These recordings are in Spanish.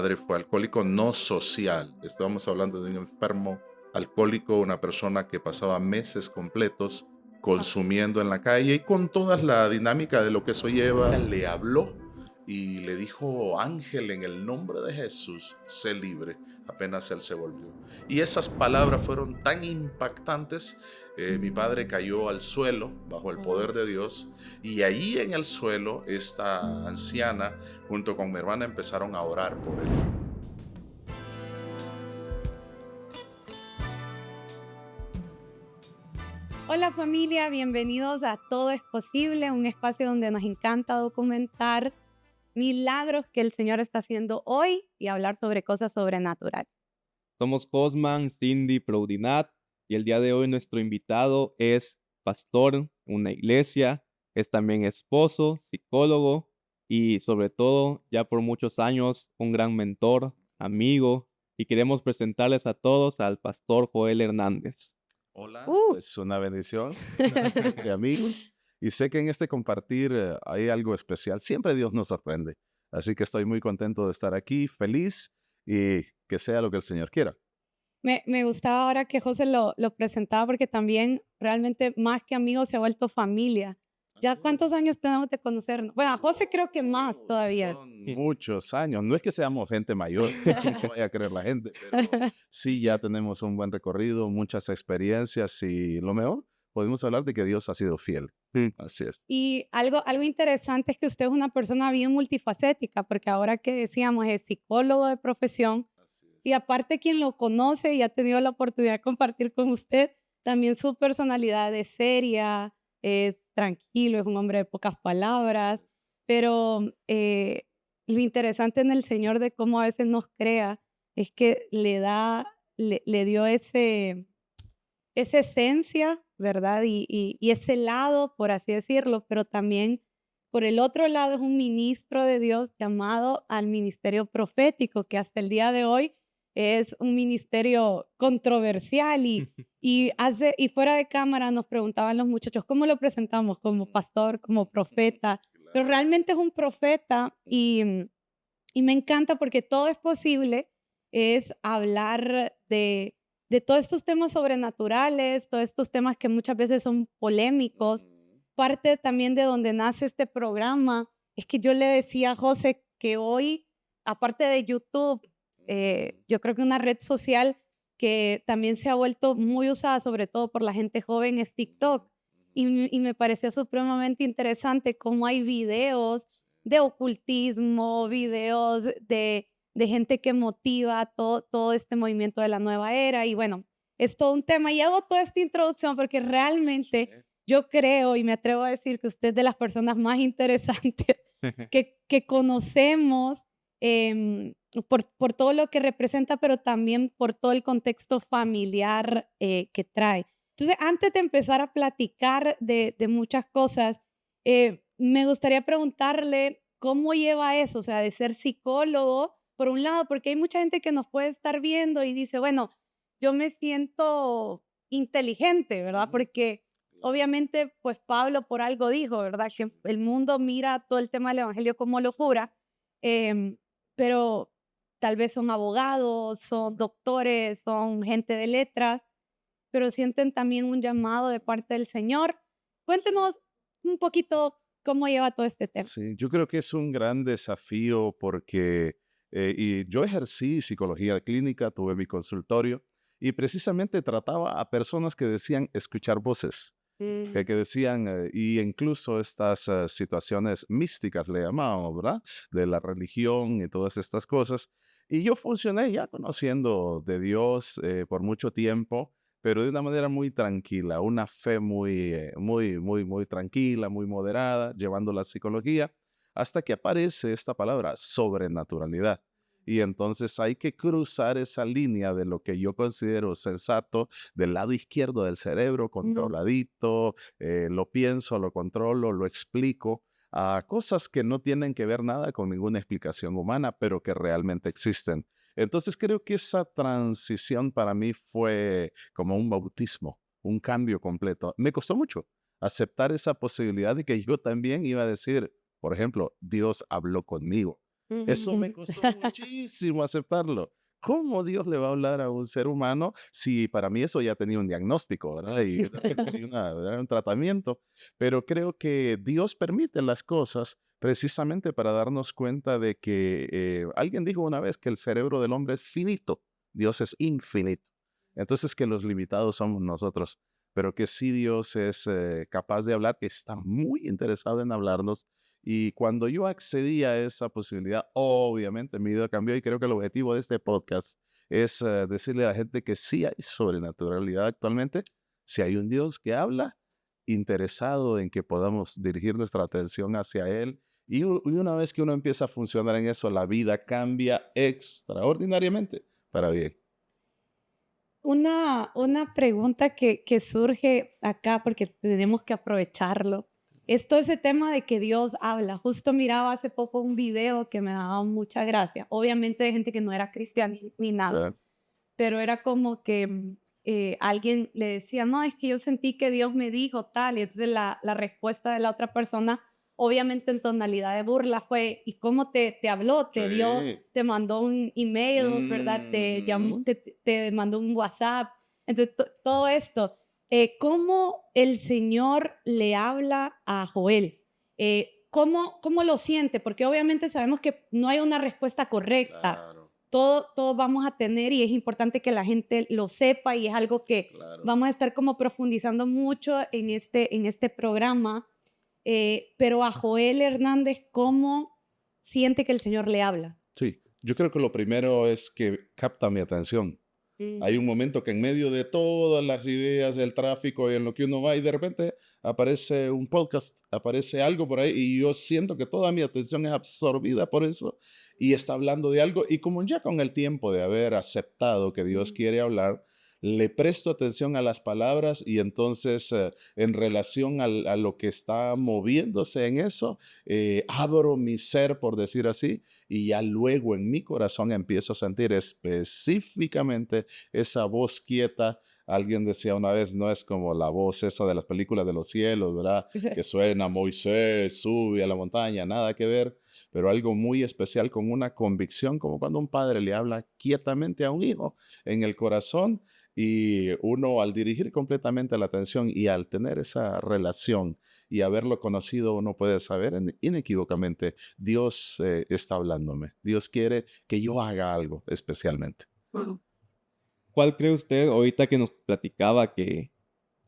padre fue alcohólico no social. Estábamos hablando de un enfermo alcohólico, una persona que pasaba meses completos consumiendo en la calle y con toda la dinámica de lo que eso lleva. Le habló y le dijo: Ángel, en el nombre de Jesús, sé libre. Apenas él se volvió. Y esas palabras fueron tan impactantes. Mi padre cayó al suelo bajo el poder de Dios, y ahí en el suelo esta anciana junto con mi hermana empezaron a orar por él. Hola familia, bienvenidos a Todo es Posible, un espacio donde nos encanta documentar milagros que el Señor está haciendo hoy y hablar sobre cosas sobrenaturales. Somos Cosman, Cindy, Proudinat y el día de hoy nuestro invitado es pastor en una iglesia, es también esposo, psicólogo y sobre todo ya por muchos años un gran mentor, amigo, y queremos presentarles a todos al pastor Joel Hernández. Hola. ¡Uh! Es una bendición de amigos, y sé que en este compartir hay algo especial. Siempre Dios nos sorprende. Así que estoy muy contento de estar aquí, feliz, y que sea lo que el Señor quiera. Me gustaba ahora que José lo presentaba porque también realmente más que amigos se ha vuelto familia. ¿Ya Así cuántos es. años tenemos de conocernos? Bueno, a José creo que más todavía. Son Muchos años. No es que seamos gente mayor, no vaya a creer la gente, pero sí ya tenemos un buen recorrido, muchas experiencias, y lo mejor, podemos hablar de que Dios ha sido fiel. Mm. Así es. Y algo interesante es que usted es una persona bien multifacética, porque ahora que decíamos es psicólogo de profesión Así y es. aparte quien lo conoce y ha tenido la oportunidad de compartir con usted, también su personalidad es seria, es tranquilo, es un hombre de pocas palabras, pero lo interesante en el Señor de cómo a veces nos crea es que le dio esa esencia, ¿verdad? Y ese lado, por así decirlo, pero también por el otro lado es un ministro de Dios llamado al ministerio profético, que hasta el día de hoy es un ministerio controversial y fuera de cámara nos preguntaban los muchachos, ¿cómo lo presentamos? ¿Como pastor, como profeta? Pero Claro. realmente es un profeta y me encanta porque todo es posible, es hablar de todos estos temas sobrenaturales, todos estos temas que muchas veces son polémicos. Ujú. Parte también de donde nace este programa es que yo le decía a José que hoy, aparte de YouTube, Ujú. yo creo que una red social que también se ha vuelto muy usada, sobre todo por la gente joven, es TikTok. Y me pareció supremamente interesante cómo hay videos de ocultismo, videos de gente que motiva todo este movimiento de la nueva era. Y bueno, es todo un tema. Y hago toda esta introducción porque realmente yo creo y me atrevo a decir que usted es de las personas más interesantes que conocemos por todo lo que representa, pero también por todo el contexto familiar que trae. Entonces, antes de empezar a platicar de muchas cosas, me gustaría preguntarle cómo lleva eso, o sea, de ser psicólogo, por un lado, porque hay mucha gente que nos puede estar viendo y dice, bueno, yo me siento inteligente, ¿verdad? Ujú. Porque Claro. obviamente, pues Pablo por algo dijo, ¿verdad? Que Sí. el mundo mira todo el tema del evangelio como locura, em, pero tal vez son abogados, son doctores, son gente de letras, pero sienten también un llamado de parte del Señor. Sí. Cuéntenos un poquito cómo lleva todo este tema. Sí, yo creo que es un gran desafío porque y yo ejercí psicología clínica, tuve mi consultorio y precisamente trataba a personas que decían escuchar voces, que decían, y incluso estas situaciones místicas le llamábamos, ¿verdad? De la religión y todas estas cosas. Y yo funcioné ya conociendo de Dios por mucho tiempo, pero de una manera muy tranquila, una fe muy tranquila, muy moderada, llevando la psicología, hasta que aparece esta palabra, sobrenaturalidad. Y entonces hay que cruzar esa línea de lo que yo considero sensato, del lado izquierdo del cerebro, Mm, controladito, lo pienso, lo controlo, lo explico, a cosas que no tienen que ver nada con ninguna explicación humana, pero que realmente existen. Entonces creo que esa transición para mí fue como un bautismo, un cambio completo. Me costó mucho aceptar esa posibilidad de que yo también iba a decir, por ejemplo, Dios habló conmigo. Eso me costó muchísimo aceptarlo. ¿Cómo Dios le va a hablar a un ser humano si para mí eso ya tenía un diagnóstico, ¿verdad? Y tenía ¿verdad? Un tratamiento. Pero creo que Dios permite las cosas precisamente para darnos cuenta de que alguien dijo una vez que el cerebro del hombre es finito, Dios es infinito. Entonces que los limitados somos nosotros, pero que sí Dios es capaz de hablar, está muy interesado en hablarnos. Y cuando yo accedí a esa posibilidad, obviamente mi vida cambió y creo que el objetivo de este podcast es decirle a la gente que sí hay sobrenaturalidad actualmente, si hay un Dios que habla, interesado en que podamos dirigir nuestra atención hacia Él. Y una vez que uno empieza a funcionar en eso, la vida cambia extraordinariamente para bien. Una pregunta que surge acá, porque tenemos que aprovecharlo, es todo ese tema de que Dios habla. Justo miraba hace poco un video que me daba mucha gracia, obviamente de gente que no era cristiana ni nada, Claro. pero era como que alguien le decía, no, es que yo sentí que Dios me dijo tal, y entonces la respuesta de la otra persona, obviamente en tonalidad de burla, fue, ¿y cómo te habló? ¿Te dio, Sí. te mandó un email, ¿verdad? Te llamó, Mm. te mandó un WhatsApp? Entonces, todo esto, ¿cómo el Señor le habla a Joel? ¿Cómo lo siente? Porque obviamente sabemos que no hay una respuesta correcta. Claro, Todos vamos a tener y es importante que la gente lo sepa y es algo que claro. vamos a estar como profundizando mucho en este programa. Pero a Joel Hernández, ¿cómo siente que el Señor le habla? Sí, yo creo que lo primero es que capta mi atención. Hay un momento que en medio de todas las ideas del tráfico y en lo que uno va y de repente aparece un podcast, aparece algo por ahí y yo siento que toda mi atención es absorbida por eso y está hablando de algo y como ya con el tiempo de haber aceptado que Dios Mm. quiere hablar, le presto atención a las palabras y entonces en relación a lo que está moviéndose en eso, abro mi ser, por decir así, y ya luego en mi corazón empiezo a sentir específicamente esa voz quieta. Alguien decía una vez, no es como la voz esa de las películas de los cielos, ¿verdad? Que suena Moisés, sube a la montaña, nada que ver, pero algo muy especial con una convicción, como cuando un padre le habla quietamente a un hijo en el corazón y uno al dirigir completamente la atención y al tener esa relación y haberlo conocido, uno puede saber inequívocamente, Dios está hablándome, Dios quiere que yo haga algo especialmente. ¿Cuál cree usted, ahorita que nos platicaba que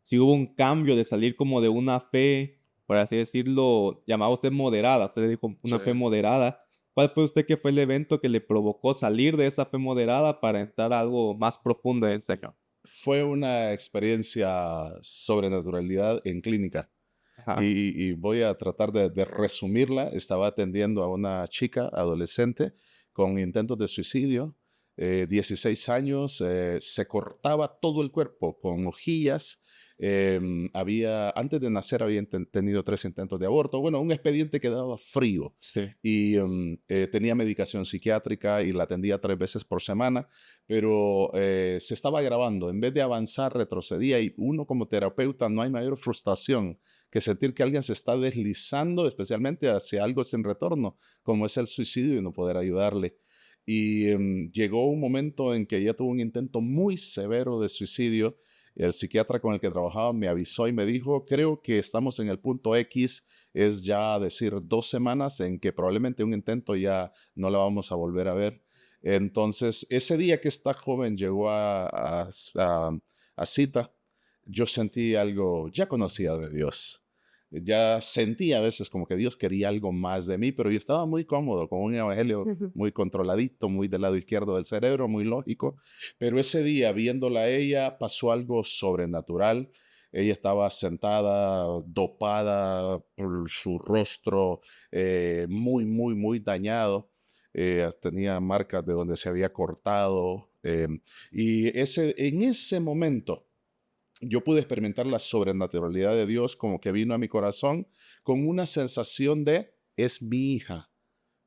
si hubo un cambio de salir como de una fe, por así decirlo, llamaba usted moderada, usted le dijo Sí. una fe moderada? ¿Cuál fue usted que fue el evento que le provocó salir de esa fe moderada para entrar a algo más profundo del Señor? Fue una experiencia sobrenaturalidad en clínica Ajá, y voy a tratar de resumirla. Estaba atendiendo a una chica adolescente con intentos de suicidio, 16 años, se cortaba todo el cuerpo con hojillas. Antes de nacer había tenido 3 intentos de aborto. Bueno, un expediente que daba frío sí. y tenía medicación psiquiátrica y la atendía 3 veces por semana, pero se estaba agravando. En vez de avanzar, retrocedía y uno como terapeuta no hay mayor frustración que sentir que alguien se está deslizando, especialmente hacia algo sin retorno, como es el suicidio y no poder ayudarle. Y llegó un momento en que ella tuvo un intento muy severo de suicidio. El psiquiatra con el que trabajaba me avisó y me dijo, creo que estamos en el punto X, es ya decir 2 semanas en que probablemente un intento ya no la vamos a volver a ver. Entonces, ese día que esta joven llegó a cita, yo sentí algo, ya conocía de Dios. Ya sentía a veces como que Dios quería algo más de mí, pero yo estaba muy cómodo con un evangelio muy controladito, muy del lado izquierdo del cerebro, muy lógico. Pero ese día, viéndola a ella, pasó algo sobrenatural. Ella estaba sentada, dopada, por su rostro muy, muy, muy dañado. Tenía marcas de donde se había cortado. En ese momento, yo pude experimentar la sobrenaturalidad de Dios como que vino a mi corazón con una sensación de, es mi hija.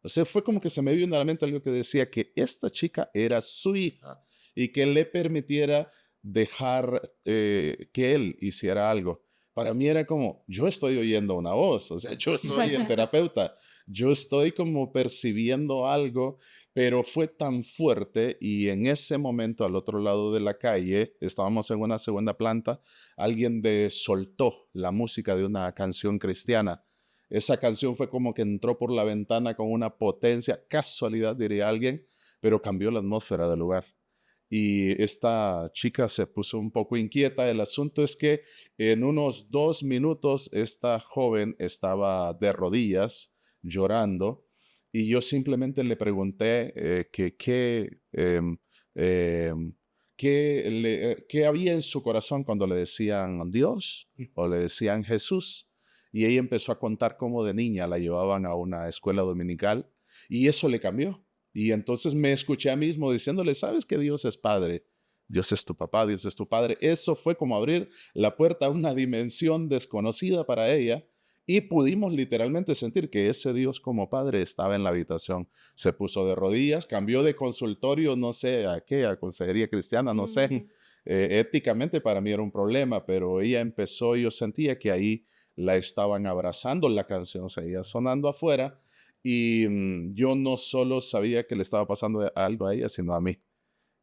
O sea, fue como que se me vino a la mente algo que decía que esta chica era su hija y que le permitiera dejar que él hiciera algo. Para mí era como, yo estoy oyendo una voz, o sea, yo soy el terapeuta, yo estoy como percibiendo algo, pero fue tan fuerte y en ese momento al otro lado de la calle, estábamos en una segunda planta, alguien soltó la música de una canción cristiana. Esa canción fue como que entró por la ventana con una potencia, casualidad diría alguien, pero cambió la atmósfera del lugar. Y esta chica se puso un poco inquieta. El asunto es que en unos 2 minutos esta joven estaba de rodillas llorando y yo simplemente le pregunté qué había en su corazón cuando le decían Dios o le decían Jesús. Y ella empezó a contar cómo de niña la llevaban a una escuela dominical y eso le cambió. Y entonces me escuché a mí mismo diciéndole, ¿sabes que Dios es Padre? Dios es tu papá, Dios es tu padre. Eso fue como abrir la puerta a una dimensión desconocida para ella y pudimos literalmente sentir que ese Dios como Padre estaba en la habitación. Se puso de rodillas, cambió de consultorio, no sé a qué, a consejería cristiana, no sé. Mm. Éticamente para mí era un problema, pero ella empezó y yo sentía que ahí la estaban abrazando, la canción seguía sonando afuera y yo no solo sabía que le estaba pasando algo a ella, sino a mí.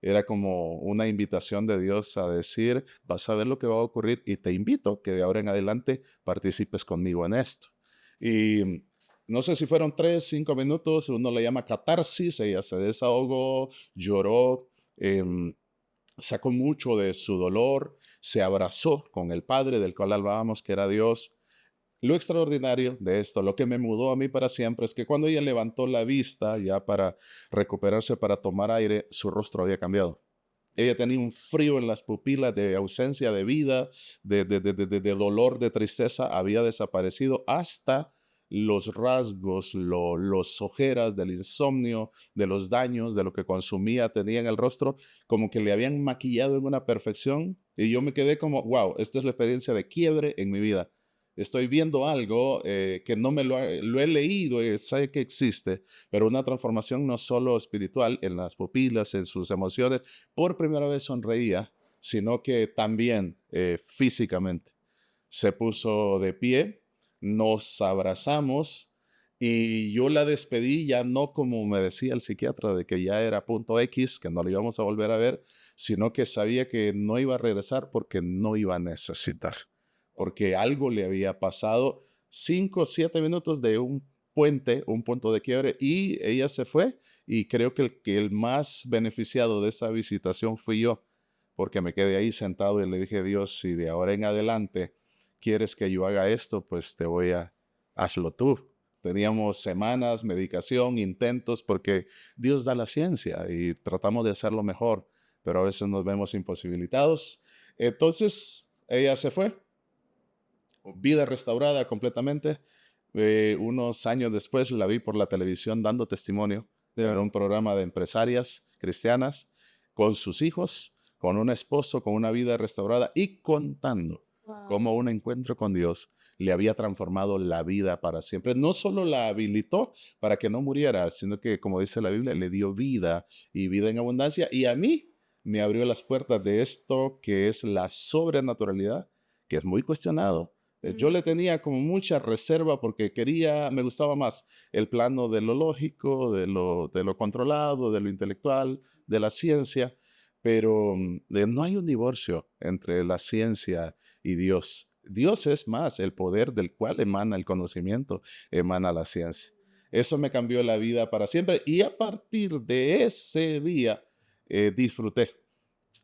Era como una invitación de Dios a decir, vas a ver lo que va a ocurrir y te invito que de ahora en adelante participes conmigo en esto. Y no sé si fueron 3, 5 minutos, uno le llama catarsis, ella se desahogó, lloró, em, sacó mucho de su dolor, se abrazó con el Padre del cual hablábamos, que era Dios. Lo extraordinario de esto, lo que me mudó a mí para siempre, es que cuando ella levantó la vista ya para recuperarse, para tomar aire, su rostro había cambiado. Ella tenía un frío en las pupilas de ausencia de vida, de dolor, de tristeza, había desaparecido hasta los rasgos, los ojeras del insomnio, de los daños, de lo que consumía, tenía en el rostro, como que le habían maquillado en una perfección. Y yo me quedé como, wow, esta es la experiencia de quiebre en mi vida. Estoy viendo algo que no lo he leído, sé que existe, pero una transformación no solo espiritual en las pupilas, en sus emociones. Por primera vez sonreía, sino que también físicamente. Se puso de pie, nos abrazamos y yo la despedí ya no como me decía el psiquiatra de que ya era punto X, que no lo íbamos a volver a ver, sino que sabía que no iba a regresar porque no iba a necesitar, porque algo le había pasado. 5 o 7 minutos de un puente, un punto de quiebre, y ella se fue. Y creo que el más beneficiado de esa visitación fui yo, porque me quedé ahí sentado y le dije, Dios, si de ahora en adelante quieres que yo haga esto, pues hazlo tú. Teníamos semanas, medicación, intentos, porque Dios da la ciencia y tratamos de hacerlo mejor, pero a veces nos vemos imposibilitados. Entonces, ella se fue, vida restaurada completamente. Unos años después la vi por la televisión dando testimonio en un programa de empresarias cristianas con sus hijos, con un esposo, con una vida restaurada y contando Wow. cómo un encuentro con Dios le había transformado la vida para siempre. No solo la habilitó para que no muriera, sino que, como dice la Biblia, le dio vida y vida en abundancia. Y a mí me abrió las puertas de esto que es la sobrenaturalidad, que es muy cuestionado. Yo le tenía como mucha reserva porque me gustaba más el plano de lo lógico, de lo controlado, de lo intelectual, de la ciencia, pero no hay un divorcio entre la ciencia y Dios. Dios es más el poder del cual emana el conocimiento, emana la ciencia. Eso me cambió la vida para siempre y a partir de ese día disfruté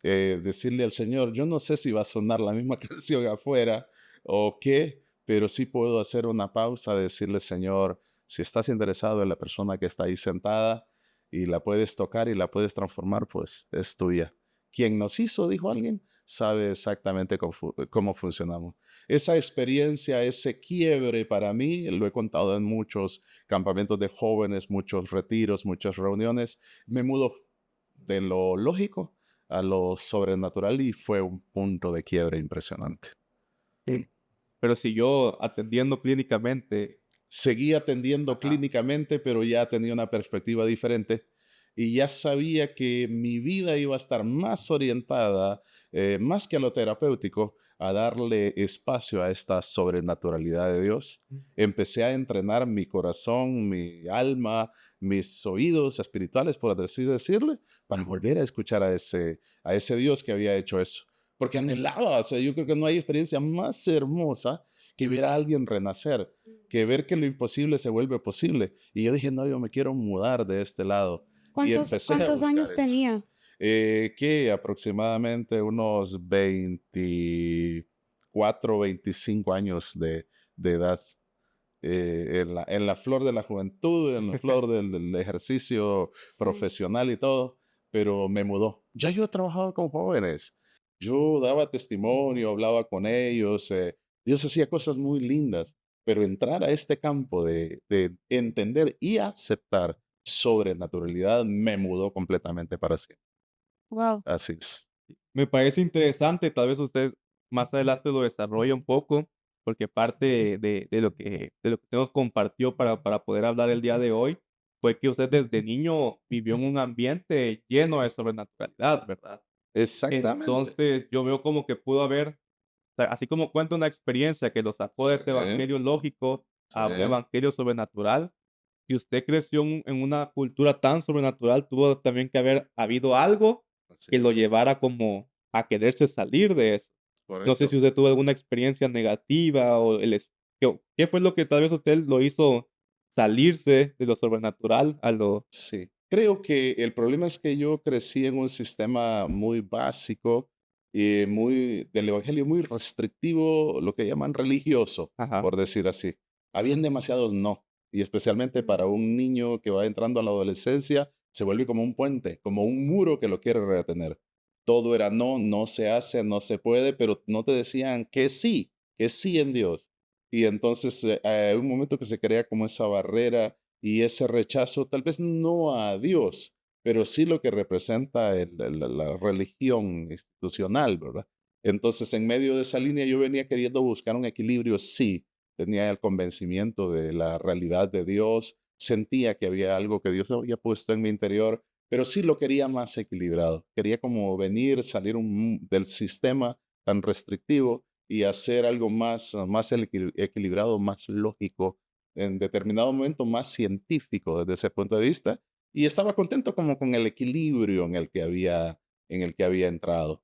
decirle al Señor, yo no sé si va a sonar la misma canción afuera o qué, pero sí puedo hacer una pausa, decirle, Señor, si estás interesado en la persona que está ahí sentada y la puedes tocar y la puedes transformar, pues es tuya. Quien nos hizo, dijo alguien, sabe exactamente cómo funcionamos. Esa experiencia, ese quiebre para mí, lo he contado en muchos campamentos de jóvenes, muchos retiros, muchas reuniones, me mudó de lo lógico a lo sobrenatural y fue un punto de quiebre impresionante. Pero siguió atendiendo clínicamente. Seguí atendiendo Ajá. clínicamente, pero ya tenía una perspectiva diferente y ya sabía que mi vida iba a estar más orientada, más que a lo terapéutico, a darle espacio a esta sobrenaturalidad de Dios. Empecé a entrenar mi corazón, mi alma, mis oídos espirituales, por así decirle, para volver a escuchar a ese Dios que había hecho eso. Porque anhelaba, o sea, yo creo que no hay experiencia más hermosa que ver a alguien renacer, que ver que lo imposible se vuelve posible. Y yo dije, no, yo me quiero mudar de este lado. Y empecé a ¿Cuántos buscar años eso. tenía? Que aproximadamente unos 24, 25 años de edad, en la flor de la juventud, en la flor del ejercicio Sí. profesional y todo, pero me mudó. Ya yo trabajaba con jóvenes, yo daba testimonio, hablaba con ellos, Dios hacía cosas muy lindas, pero entrar a este campo de entender y aceptar sobrenaturalidad me mudó completamente para siempre. Wow. Así es. Me parece interesante, tal vez usted más adelante lo desarrolle un poco, porque parte de lo que usted nos compartió para poder hablar el día de hoy fue que usted desde niño vivió en un ambiente lleno de sobrenaturalidad, ¿verdad? Exactamente. Entonces, yo veo como que pudo haber, o sea, así como cuenta una experiencia que lo sacó de Sí, este evangelio lógico sí, a un evangelio sobrenatural, y usted creció en una cultura tan sobrenatural, tuvo también que haber habido algo así que lo es. llevara como a quererse salir de eso. No sé Correcto. si usted tuvo alguna experiencia negativa o ¿qué fue lo que tal vez usted lo hizo salirse de lo sobrenatural a lo... Sí, creo que el problema es que yo crecí en un sistema muy básico y muy del evangelio muy restrictivo, lo que llaman religioso, Ajá. por decir así. Habían demasiados no, y especialmente para un niño que va entrando a la adolescencia, se vuelve como un puente, como un muro que lo quiere retener. Todo era no, no se hace, no se puede, pero no te decían que sí en Dios. Y entonces hay un momento que se crea como esa barrera y ese rechazo, tal vez no a Dios, pero sí lo que representa la religión institucional, ¿verdad? Entonces, en medio de esa línea, yo venía queriendo buscar un equilibrio, sí, tenía el convencimiento de la realidad de Dios, sentía que había algo que Dios había puesto en mi interior, pero sí lo quería más equilibrado. Quería como venir, salir del sistema tan restrictivo y hacer algo más equilibrado, más lógico, en determinado momento más científico desde ese punto de vista, y estaba contento como con el equilibrio en el que había entrado.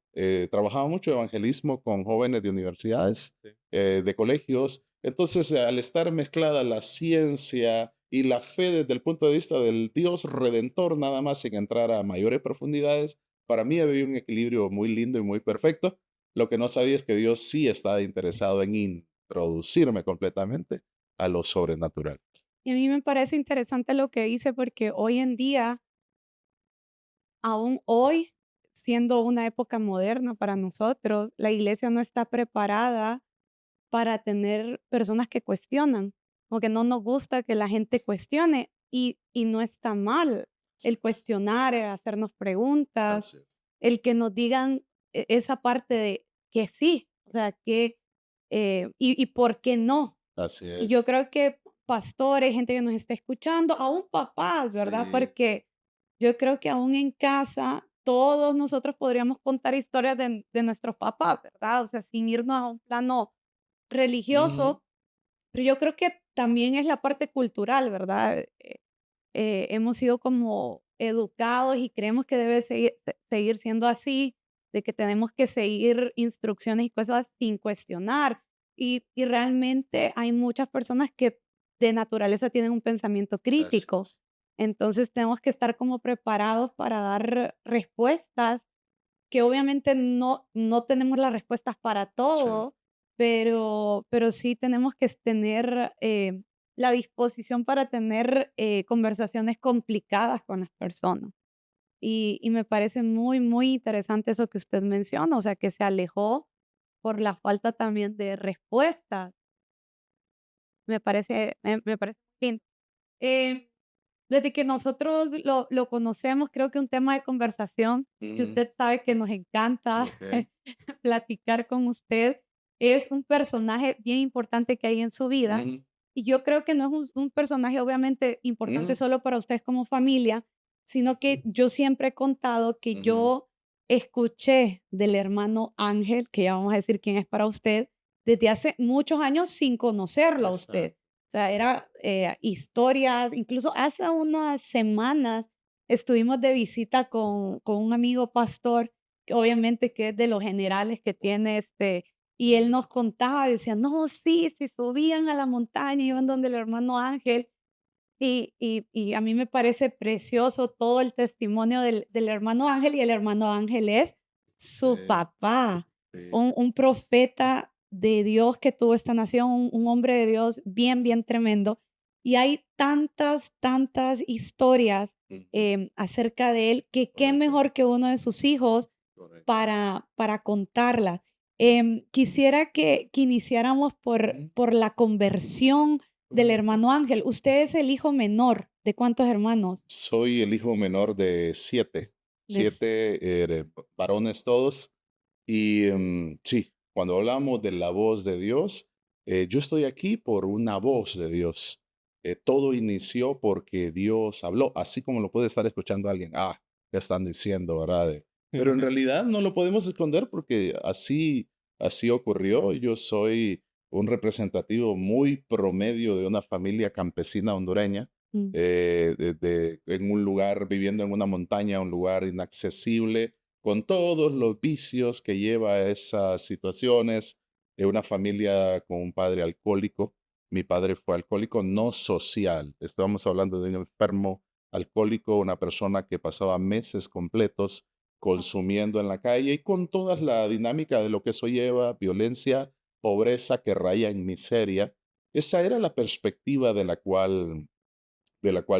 Trabajaba mucho evangelismo con jóvenes de universidades, Sí. de colegios, entonces al estar mezclada la ciencia y la fe desde el punto de vista del Dios redentor, nada más sin entrar a mayores profundidades, para mí había un equilibrio muy lindo y muy perfecto. Lo que no sabía es que Dios sí estaba interesado en introducirme completamente a lo sobrenatural. Y a mí me parece interesante lo que dice porque hoy en día, aún hoy, siendo una época moderna para nosotros, la iglesia no está preparada para tener personas que cuestionan, porque no nos gusta que la gente cuestione y no está mal Así el es, cuestionar, el hacernos preguntas, así es, el que nos digan esa parte de que sí, o sea, que y por qué no. así Y yo es. creo que pastores, gente que nos está escuchando, aún papás, ¿verdad? Sí, Porque yo creo que aún en casa todos nosotros podríamos contar historias de nuestros papás, ¿verdad? O sea, sin irnos a un plano ujú, religioso, pero yo creo que también es la parte cultural, ¿verdad? Hemos sido como educados y creemos que debe seguir siendo así, de que tenemos que seguir instrucciones y cosas sin cuestionar. Y realmente hay muchas personas que de naturaleza tienen un pensamiento así crítico. es, Entonces tenemos que estar como preparados para dar respuestas que obviamente no tenemos las respuestas para sí, todo, pero sí tenemos que tener, la disposición para tener, conversaciones complicadas con las personas. Y me parece muy, muy interesante eso que usted menciona, o sea, que se alejó por la falta también de respuestas. Me parece bien. Eh, Desde que nosotros lo conocemos, creo que un tema de conversación que ujú, usted sabe que nos encanta okey, platicar con usted, es un personaje bien importante que hay en su vida. ujú, Y yo creo que no es un personaje obviamente importante ujú, solo para ustedes como familia, sino que yo siempre he contado que ujú, yo escuché del hermano Ángel, que ya vamos a decir quién es para usted, desde hace muchos años sin conocerlo a usted. Exacto. O sea, era historias, incluso hace unas semanas estuvimos de visita con un amigo pastor, que obviamente que es de los generales que tiene y él nos contaba, decía, no, sí, si subían a la montaña, iban donde el hermano Ángel, y a mí me parece precioso todo el testimonio del hermano Ángel, y el hermano Ángel es su Sí, papá, sí, un profeta de Dios que tuvo esta nación, un hombre de Dios bien, bien tremendo. Y hay tantas, tantas historias ujú, acerca de él, que qué correcto, mejor que uno de sus hijos correcto. para contarlas. Quisiera que iniciáramos Ujú. por la conversión del Correcto. hermano Ángel. Usted es el hijo menor de cuántos hermanos. Soy el hijo menor de siete, De s- siete varones todos. Y sí, cuando hablamos de la voz de Dios, yo estoy aquí por una voz de Dios. Todo inició porque Dios habló, así como lo puede estar escuchando alguien. Ah, ¿qué están diciendo, verdad? Pero en realidad no lo podemos esconder porque así ocurrió. Yo soy un representativo muy promedio de una familia campesina hondureña, Mm. en un lugar, viviendo en una montaña, un lugar inaccesible, con todos los vicios que lleva a esas situaciones, de una familia con un padre alcohólico. Mi padre fue alcohólico no social. Estamos hablando de un enfermo alcohólico, una persona que pasaba meses completos consumiendo en la calle y con toda la dinámica de lo que eso lleva, violencia, pobreza que raya en miseria. Esa era la perspectiva de la cual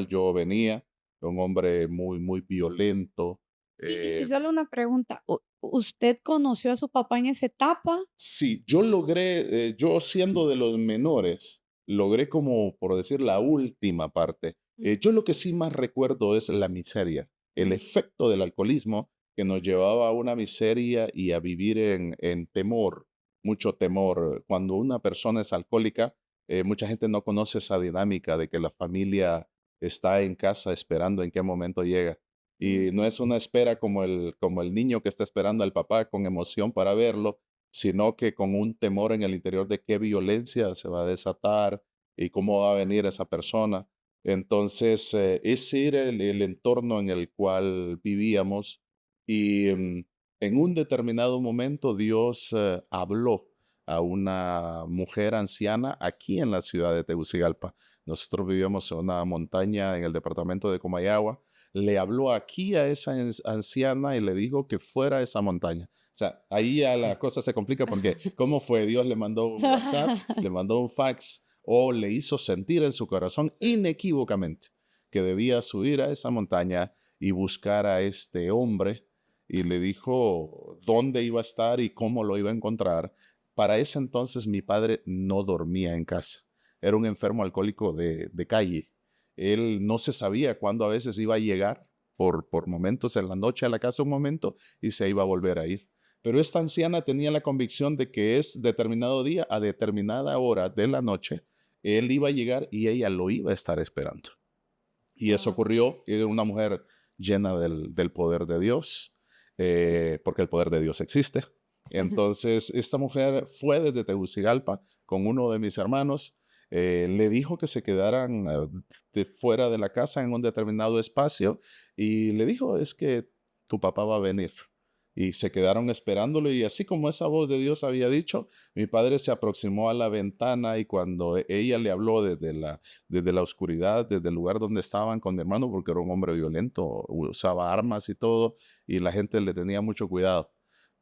yo venía, un hombre muy, muy violento. Y eh, solo una pregunta, ¿usted conoció a su papá en esa etapa? Sí, yo logré, yo siendo de los menores, logré como, por decir, la última parte. Yo lo que sí más recuerdo es la miseria, el efecto del alcoholismo que nos llevaba a una miseria y a vivir en temor, mucho temor. Cuando una persona es alcohólica, mucha gente no conoce esa dinámica de que la familia está en casa esperando en qué momento llega. Y no Mm. es una espera como el niño que está esperando al papá con emoción para verlo, sino que con un temor en el interior de qué violencia se va a desatar y cómo va a venir esa persona. Entonces, ese era el entorno en el cual vivíamos y en un determinado momento Dios habló a una mujer anciana aquí en la ciudad de Tegucigalpa. Nosotros vivíamos en una montaña en el departamento de Comayagua. Le habló aquí a esa anciana y le dijo que fuera a esa montaña. O sea, ahí ya la cosa se complica porque ¿cómo fue? Dios le mandó un WhatsApp, le mandó un fax o le hizo sentir en su corazón inequívocamente que debía subir a esa montaña y buscar a este hombre y le dijo dónde iba a estar y cómo lo iba a encontrar. Para ese entonces mi padre no dormía en casa. Era un enfermo alcohólico de calle. Él no se sabía cuándo a veces iba a llegar por momentos en la noche a la casa un momento y se iba a volver a ir. Pero esta anciana tenía la convicción de que es determinado día, a determinada hora de la noche, él iba a llegar y ella lo iba a estar esperando. Y eso Wow. ocurrió. Era una mujer llena del poder de Dios, porque el poder de Dios existe. Entonces, esta mujer fue desde Tegucigalpa con uno de mis hermanos, le dijo que se quedaran fuera de la casa en un determinado espacio y le dijo, es que tu papá va a venir. Y se quedaron esperándolo y así como esa voz de Dios había dicho, mi padre se aproximó a la ventana y cuando ella le habló desde la oscuridad, desde el lugar donde estaban con mi hermano, porque era un hombre violento, usaba armas y todo, y la gente le tenía mucho cuidado.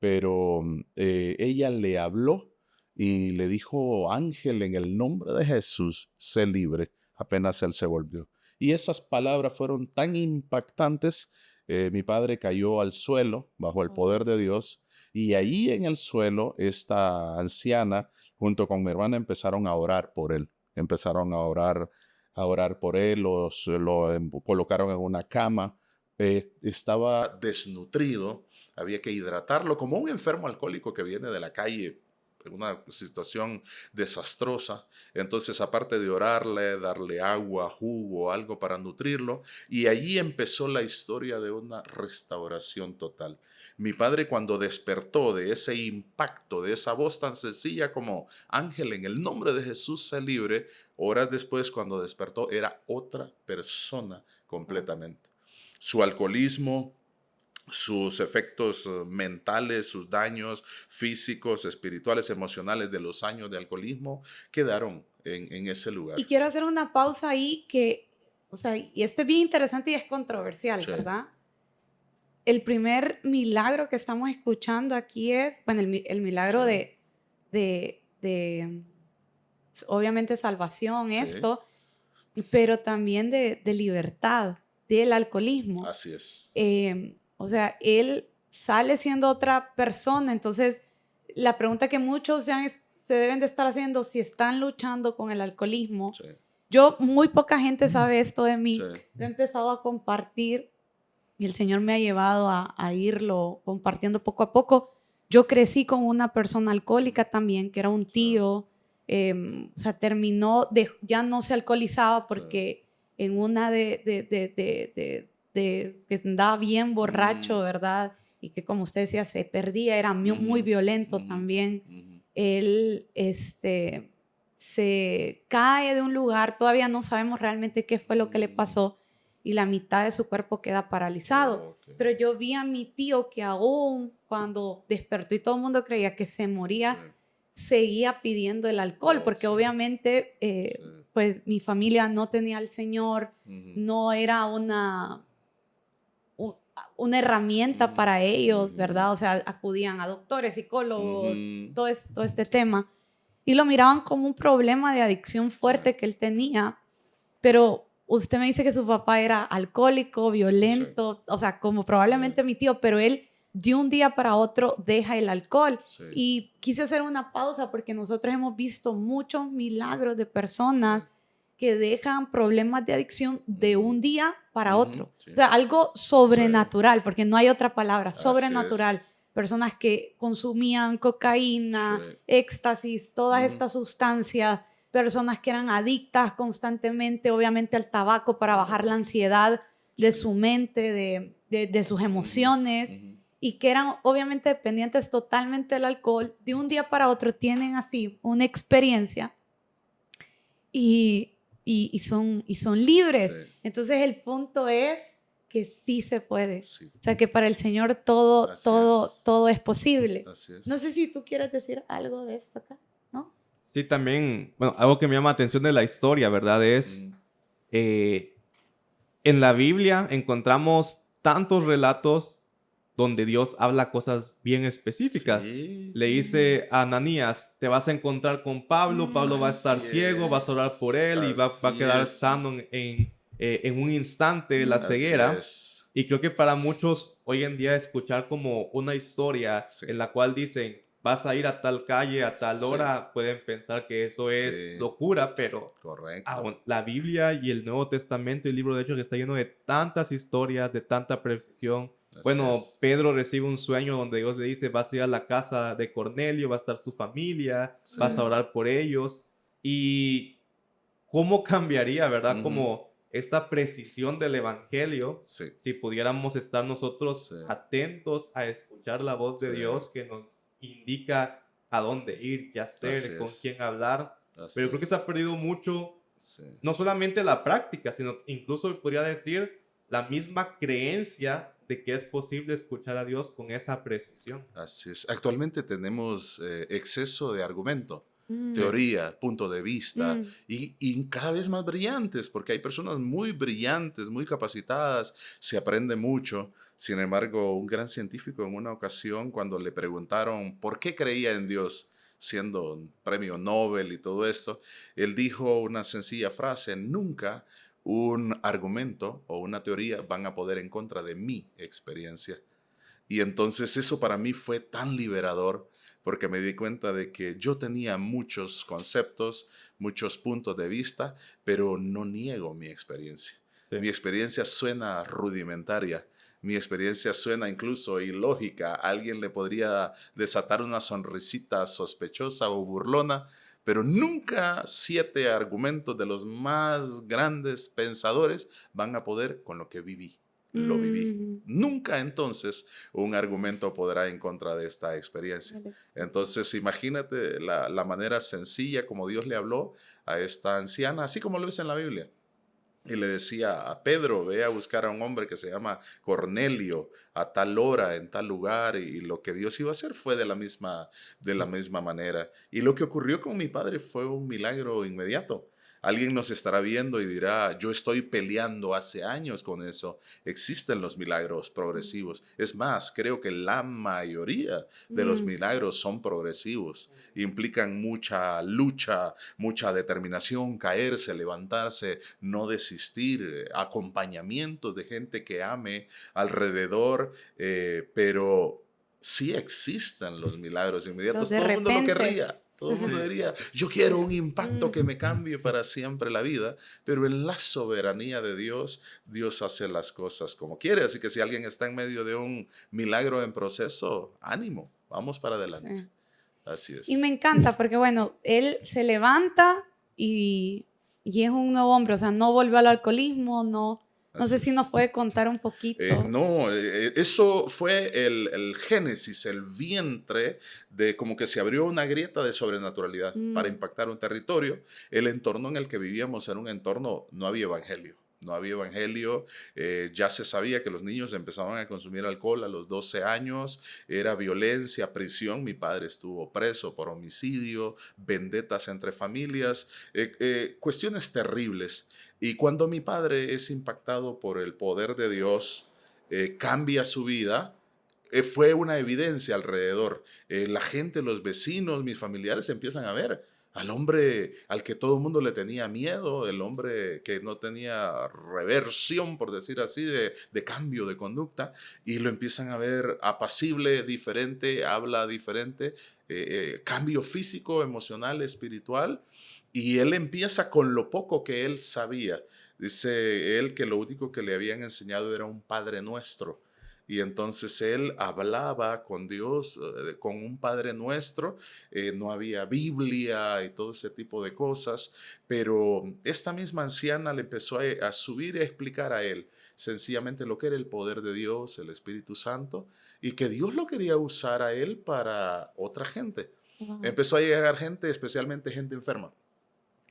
Pero ella le habló y le dijo, Ángel, en el nombre de Jesús, sé libre, apenas él se volvió. Y esas palabras fueron tan impactantes, mi padre cayó al suelo bajo el Wow. poder de Dios, y ahí en el suelo, esta anciana, junto con mi hermana, empezaron a orar por él. Empezaron a orar por él, colocaron en una cama. Estaba desnutrido, había que hidratarlo como un enfermo alcohólico que viene de la calle una situación desastrosa. Entonces, aparte de orarle, darle agua, jugo, algo para nutrirlo, y allí empezó la historia de una restauración total. Mi padre, cuando despertó de ese impacto, de esa voz tan sencilla como Ángel, en el nombre de Jesús sé libre, horas después, cuando despertó, era otra persona completamente. Su alcoholismo, sus efectos mentales, sus daños físicos, espirituales, emocionales de los años de alcoholismo quedaron en ese lugar. Y quiero hacer una pausa ahí que, o sea, y esto es bien interesante y es controversial, Sí. ¿verdad? El primer milagro que estamos escuchando aquí es, bueno, el milagro Sí. de, obviamente, salvación, Sí. esto, pero también de libertad del alcoholismo. Así es. O sea, él sale siendo otra persona. Entonces, la pregunta que muchos se deben de estar haciendo si están luchando con el alcoholismo. Sí. Muy poca gente sabe esto de mí. Sí. Lo he empezado a compartir y el Señor me ha llevado a irlo compartiendo poco a poco. Yo crecí con una persona alcohólica también, que era un tío. O sea, ya no se alcoholizaba porque en una que andaba bien borracho, ¿verdad? Y que, como usted decía, se perdía, era muy violento también. Él se cae de un lugar, todavía no sabemos realmente qué fue lo que le pasó, y la mitad de su cuerpo queda paralizado. Okay. Pero yo vi a mi tío que aún cuando despertó y todo el mundo creía que se moría, seguía pidiendo el alcohol, porque obviamente pues mi familia no tenía al Señor, no era una herramienta para ellos, ¿verdad? O sea, acudían a doctores, psicólogos, todo este tema, y lo miraban como un problema de adicción fuerte que él tenía. Pero usted me dice que su papá era alcohólico, violento, o sea, como probablemente mi tío, pero él de un día para otro deja el alcohol. Y quise hacer una pausa porque nosotros hemos visto muchos milagros de personas que dejan problemas de adicción de un día para otro. O sea, algo sobrenatural, porque no hay otra palabra, sobrenatural. Personas que consumían cocaína, éxtasis, todas estas sustancias, personas que eran adictas constantemente, obviamente, al tabaco para bajar la ansiedad de su mente, de sus emociones, y que eran obviamente dependientes totalmente del alcohol. De un día para otro tienen así una experiencia y son libres. Entonces el punto es que sí se puede. O sea, que para el Señor todo es posible. No sé si tú quieres decir algo de esto acá, ¿no? Sí, también, bueno, algo que me llama la atención de la historia, ¿verdad? Es, en la Biblia encontramos tantos relatos donde Dios habla cosas bien específicas. Le dice a Ananías, te vas a encontrar con Pablo, Pablo va a estar ciego, vas a orar por él y va a quedar sano en un instante de la ceguera. Y creo que para muchos hoy en día escuchar como una historia en la cual dicen, vas a ir a tal calle a tal hora, pueden pensar que eso es locura, pero la Biblia y el Nuevo Testamento y el libro de Hechos está lleno de tantas historias, de tanta precisión. Bueno, Pedro recibe un sueño donde Dios le dice, vas a ir a la casa de Cornelio, va a estar su familia, vas a orar por ellos. Y cómo cambiaría, ¿verdad? Como esta precisión del evangelio, si pudiéramos estar nosotros atentos a escuchar la voz de Dios que nos indica a dónde ir, qué hacer, con quién hablar. Pero creo que se ha perdido mucho, no solamente la práctica, sino incluso podría decir la misma creencia de que es posible escuchar a Dios con esa precisión. Así es. Actualmente tenemos exceso de argumento, teoría, punto de vista, y cada vez más brillantes, porque hay personas muy brillantes, muy capacitadas, se aprende mucho. Sin embargo, un gran científico en una ocasión, cuando le preguntaron por qué creía en Dios, siendo un premio Nobel y todo esto, él dijo una sencilla frase: nunca un argumento o una teoría van a poder en contra de mi experiencia. Y entonces eso para mí fue tan liberador, porque me di cuenta de que yo tenía muchos conceptos, muchos puntos de vista, pero no niego mi experiencia. Mi experiencia suena rudimentaria, Mi experiencia suena incluso ilógica. Alguien le podría desatar una sonrisita sospechosa o burlona, pero nunca 7 argumentos de los más grandes pensadores van a poder con lo que viví. Lo viví. Mm, Nunca entonces un argumento podrá en contra de esta experiencia. vale. Entonces imagínate la manera sencilla como Dios le habló a esta anciana, así como lo dice en la Biblia. Y le decía a Pedro, ve a buscar a un hombre que se llama Cornelio a tal hora, en tal lugar, y lo que Dios iba a hacer fue de la misma manera. Y lo que ocurrió con mi padre fue un milagro inmediato. Alguien nos estará viendo y dirá, yo estoy peleando hace años con eso. Existen los milagros progresivos. Es más, creo que la mayoría de los Mm, milagros son progresivos. Implican mucha lucha, mucha determinación, caerse, levantarse, no desistir, acompañamientos de gente que ame alrededor, pero sí existen los milagros los inmediatos. de Todo el mundo lo repente. querría. Todo el Ajá. mundo diría, yo quiero un impacto Mm, que me cambie para siempre la vida, pero en la soberanía de Dios, Dios hace las cosas como quiere. Así que si alguien está en medio de un milagro en proceso, ánimo, vamos para adelante. sí. Así Y me es. encanta porque, bueno, él se levanta y es un nuevo hombre, o sea, no volvió al alcoholismo, no Así sé si nos es. puede contar un poquito. No, eso fue el génesis, el vientre de como que se abrió una grieta de sobrenaturalidad para Mm, impactar un territorio. El entorno en el que vivíamos era un entorno, no había evangelio. No había evangelio, ya se sabía que los niños empezaban a consumir alcohol a los 12 años, era violencia, prisión, mi padre estuvo preso por homicidio, vendetas entre familias, cuestiones terribles. Y cuando mi padre es impactado por el poder de Dios, cambia su vida, fue una evidencia alrededor. La gente, los vecinos, mis familiares empiezan a ver al hombre al que todo el mundo le tenía miedo, el hombre que no tenía reversión, por decir así, de cambio de conducta, y lo empiezan a ver apacible, diferente, habla diferente, cambio físico, emocional, espiritual, y él empieza con lo poco que él sabía. Dice él que lo único que le habían enseñado era un Padre Nuestro. Y entonces él hablaba con Dios, con un Padre Nuestro. No había Biblia y todo ese tipo de cosas, pero esta misma anciana le empezó a subir y a explicar a él sencillamente lo que era el poder de Dios, el Espíritu Santo, y que Dios lo quería usar a él para otra gente. wow. Empezó a llegar gente, especialmente gente enferma.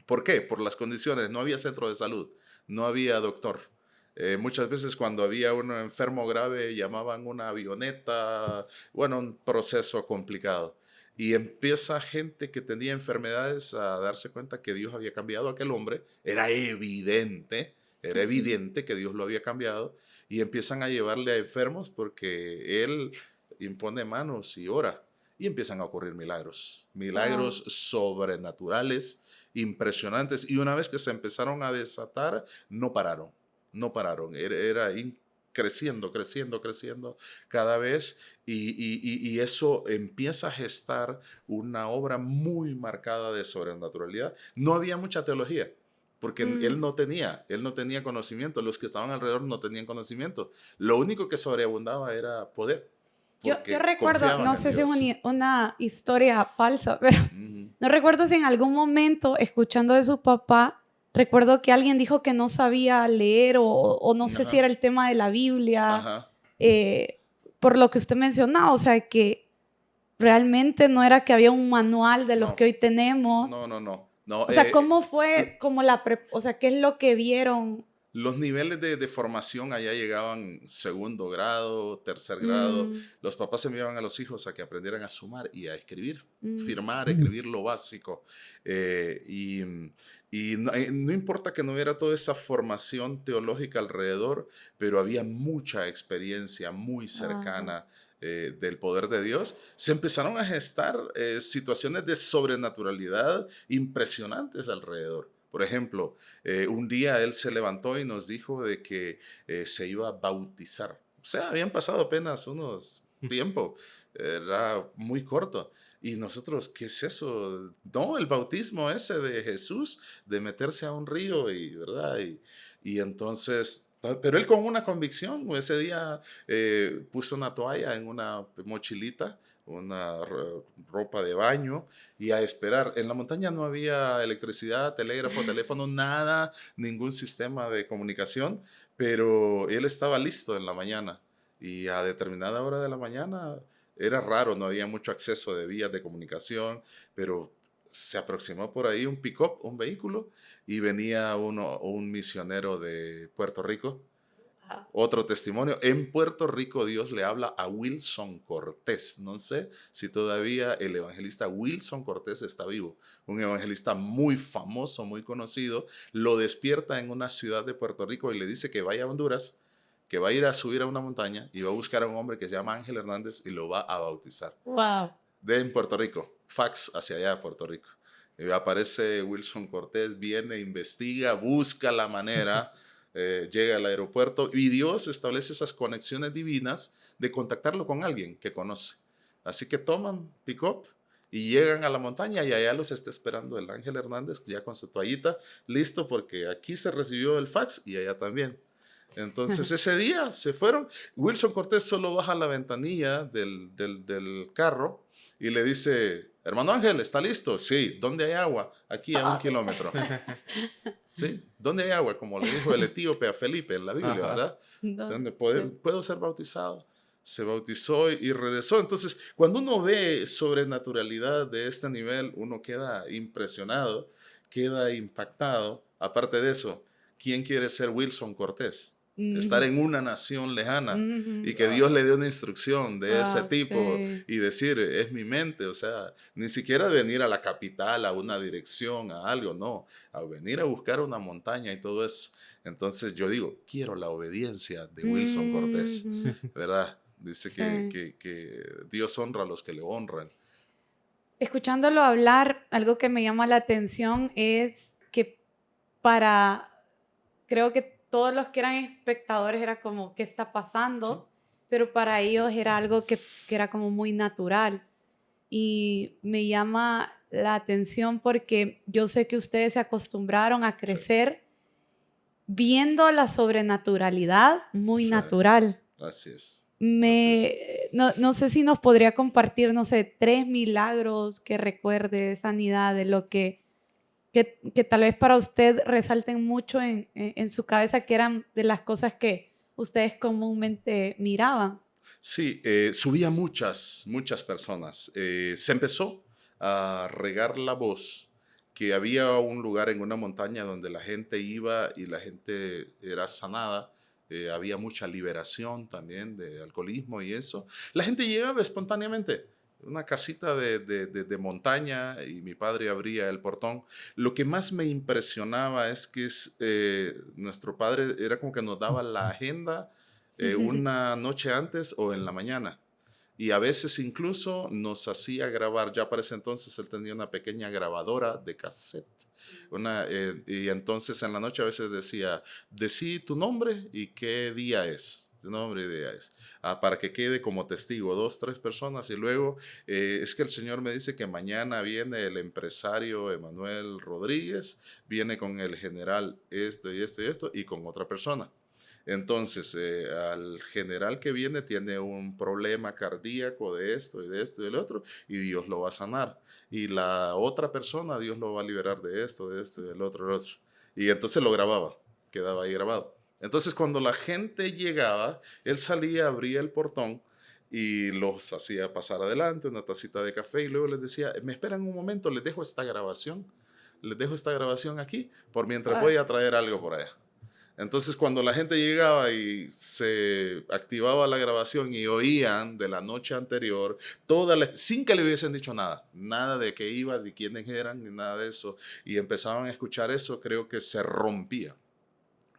¿Por qué? Por las condiciones. No había centro de salud, no había doctor. Muchas veces cuando había un enfermo grave llamaban una avioneta, bueno, un proceso complicado. Y empieza gente que tenía enfermedades a darse cuenta que Dios había cambiado a aquel hombre. Era evidente que Dios lo había cambiado. Y empiezan a llevarle a enfermos porque Él impone manos y ora. Y empiezan a ocurrir milagros, Wow. milagros sobrenaturales impresionantes. Y una vez que se empezaron a desatar, no pararon, no pararon. Creciendo, creciendo, creciendo cada vez. Y eso empieza a gestar una obra muy marcada de sobrenaturalidad. No había mucha teología. Porque Mm, él no tenía conocimiento, los que estaban alrededor no tenían conocimiento. Lo único que sobreabundaba era poder, yo porque recuerdo, confiaban no en sé si es Dios. una historia falsa, pero Ujú. no recuerdo si en algún momento, escuchando de su papá, recuerdo que alguien dijo que no sabía leer o no sé si Ajá, era el tema de la Biblia, ajá. eh, por lo que usted mencionaba, o sea, que realmente no era que había un manual de los No, que hoy tenemos. no, no, no. No, O sea, ¿cómo fue como o sea, qué es lo que vieron? los niveles de formación allá llegaban segundo grado, tercer grado. Mm, Los papás enviaban a los hijos a que aprendieran a sumar y a escribir, mm, firmar, escribir lo básico. Eh, y no importa que no hubiera toda esa formación teológica alrededor, pero había mucha experiencia muy wow. cercana del poder de Dios. Se empezaron a gestar situaciones de sobrenaturalidad impresionantes alrededor. Por ejemplo, un día él se levantó y nos dijo de que se iba a bautizar. O sea, habían pasado apenas unos tiempo, era muy corto. Y nosotros, ¿qué es eso? No, el bautismo ese de Jesús, de meterse a un río y, ¿verdad? Y entonces Pero él con una convicción, ese día puso una toalla en una mochilita, una ropa de baño y a esperar. En la montaña no había electricidad, telégrafo, teléfono, nada, ningún sistema de comunicación, pero él estaba listo en la mañana y a determinada hora de la mañana era raro, no había mucho acceso de vías de comunicación, pero se aproximó por ahí un pick-up, un vehículo, y venía un misionero de Puerto Rico. Ah, Otro testimonio, en Puerto Rico Dios le habla a Wilson Cortés. No sé si todavía el evangelista Wilson Cortés está vivo. Un evangelista muy famoso, muy conocido. Lo despierta en una ciudad de Puerto Rico y le dice que vaya a Honduras, que va a ir a subir a una montaña y va a buscar a un hombre que se llama Ángel Hernández y lo va a bautizar. wow. De en Puerto Rico, fax hacia allá a Puerto Rico. Y aparece Wilson Cortés, viene, investiga, busca la manera, llega al aeropuerto y Dios establece esas conexiones divinas de contactarlo con alguien que conoce. Así que toman pick-up y llegan a la montaña y allá los está esperando el Ángel Hernández, ya con su toallita, listo porque aquí se recibió el fax y allá también. Entonces ese día se fueron. Wilson Cortés solo baja la ventanilla del carro y le dice, hermano Ángel, ¿está listo? Sí. ¿Dónde hay agua? Aquí a 1 kilómetro. ¿Sí? ¿Dónde hay agua? Como le dijo el etíope a Felipe en la Biblia, Ajá. ¿verdad? No, ¿Dónde sí. puedo ser bautizado? Se bautizó y regresó. Entonces, cuando uno ve sobrenaturalidad de este nivel, uno queda impresionado, queda impactado. Aparte de eso, ¿quién quiere ser Wilson Cortés? Estar Ujú, en una nación lejana y ujú. que Dios le dé una instrucción de ese Wow, tipo sí. y decir, es mi mente, o sea, ni siquiera venir a la capital, a una dirección, a algo, no, a venir a buscar una montaña y todo eso. Entonces yo digo, quiero la obediencia de Wilson Cortés, Ujú, ¿verdad? Dice sí. que Dios honra a los que le honran. Escuchándolo hablar, algo que me llama la atención es que para, creo que todos los que eran espectadores era como, ¿qué está ¿Sí? pasando? Pero para ellos era algo que era como muy natural. Y me llama la atención porque yo sé que ustedes se acostumbraron a Sí, crecer viendo la sobrenaturalidad muy sí, natural. así es, así es. No sé si nos podría compartir, no sé, 3 milagros que recuerde de sanidad, de lo que tal vez para usted resalten mucho en su cabeza, que eran de las cosas que ustedes comúnmente miraban. Sí, subía muchas personas. Se empezó a regar la voz que había un lugar en una montaña donde la gente iba y la gente era sanada. Había mucha liberación también de alcoholismo y eso. La gente llegaba espontáneamente. Una casita de montaña y mi padre abría el portón. Lo que más me impresionaba es que nuestro padre era como que nos daba la agenda una noche antes o en la mañana. Y a veces incluso nos hacía grabar. Ya para ese entonces él tenía una pequeña grabadora de cassette. Y entonces en la noche a veces decía, decí tu nombre y qué día es. Tu nombre y día es. Para que quede como testigo 2, 3 personas. Y luego es que el Señor me dice que mañana viene el empresario Emanuel Rodríguez, viene con el general esto y esto y esto y con otra persona. Entonces, al general que viene tiene un problema cardíaco de esto y de esto y del otro, y Dios lo va a sanar. Y la otra persona, Dios lo va a liberar de esto y del otro, del otro. Y entonces lo grababa, quedaba ahí grabado. Entonces, cuando la gente llegaba, él salía, abría el portón y los hacía pasar adelante, una tacita de café, y luego les decía, me esperan un momento, les dejo esta grabación aquí, por mientras Ah, voy a traer algo por allá. Entonces, cuando la gente llegaba y se activaba la grabación y oían de la noche anterior, sin que le hubiesen dicho nada, nada de que iba, de quiénes eran, ni nada de eso, y empezaban a escuchar eso, creo que se rompía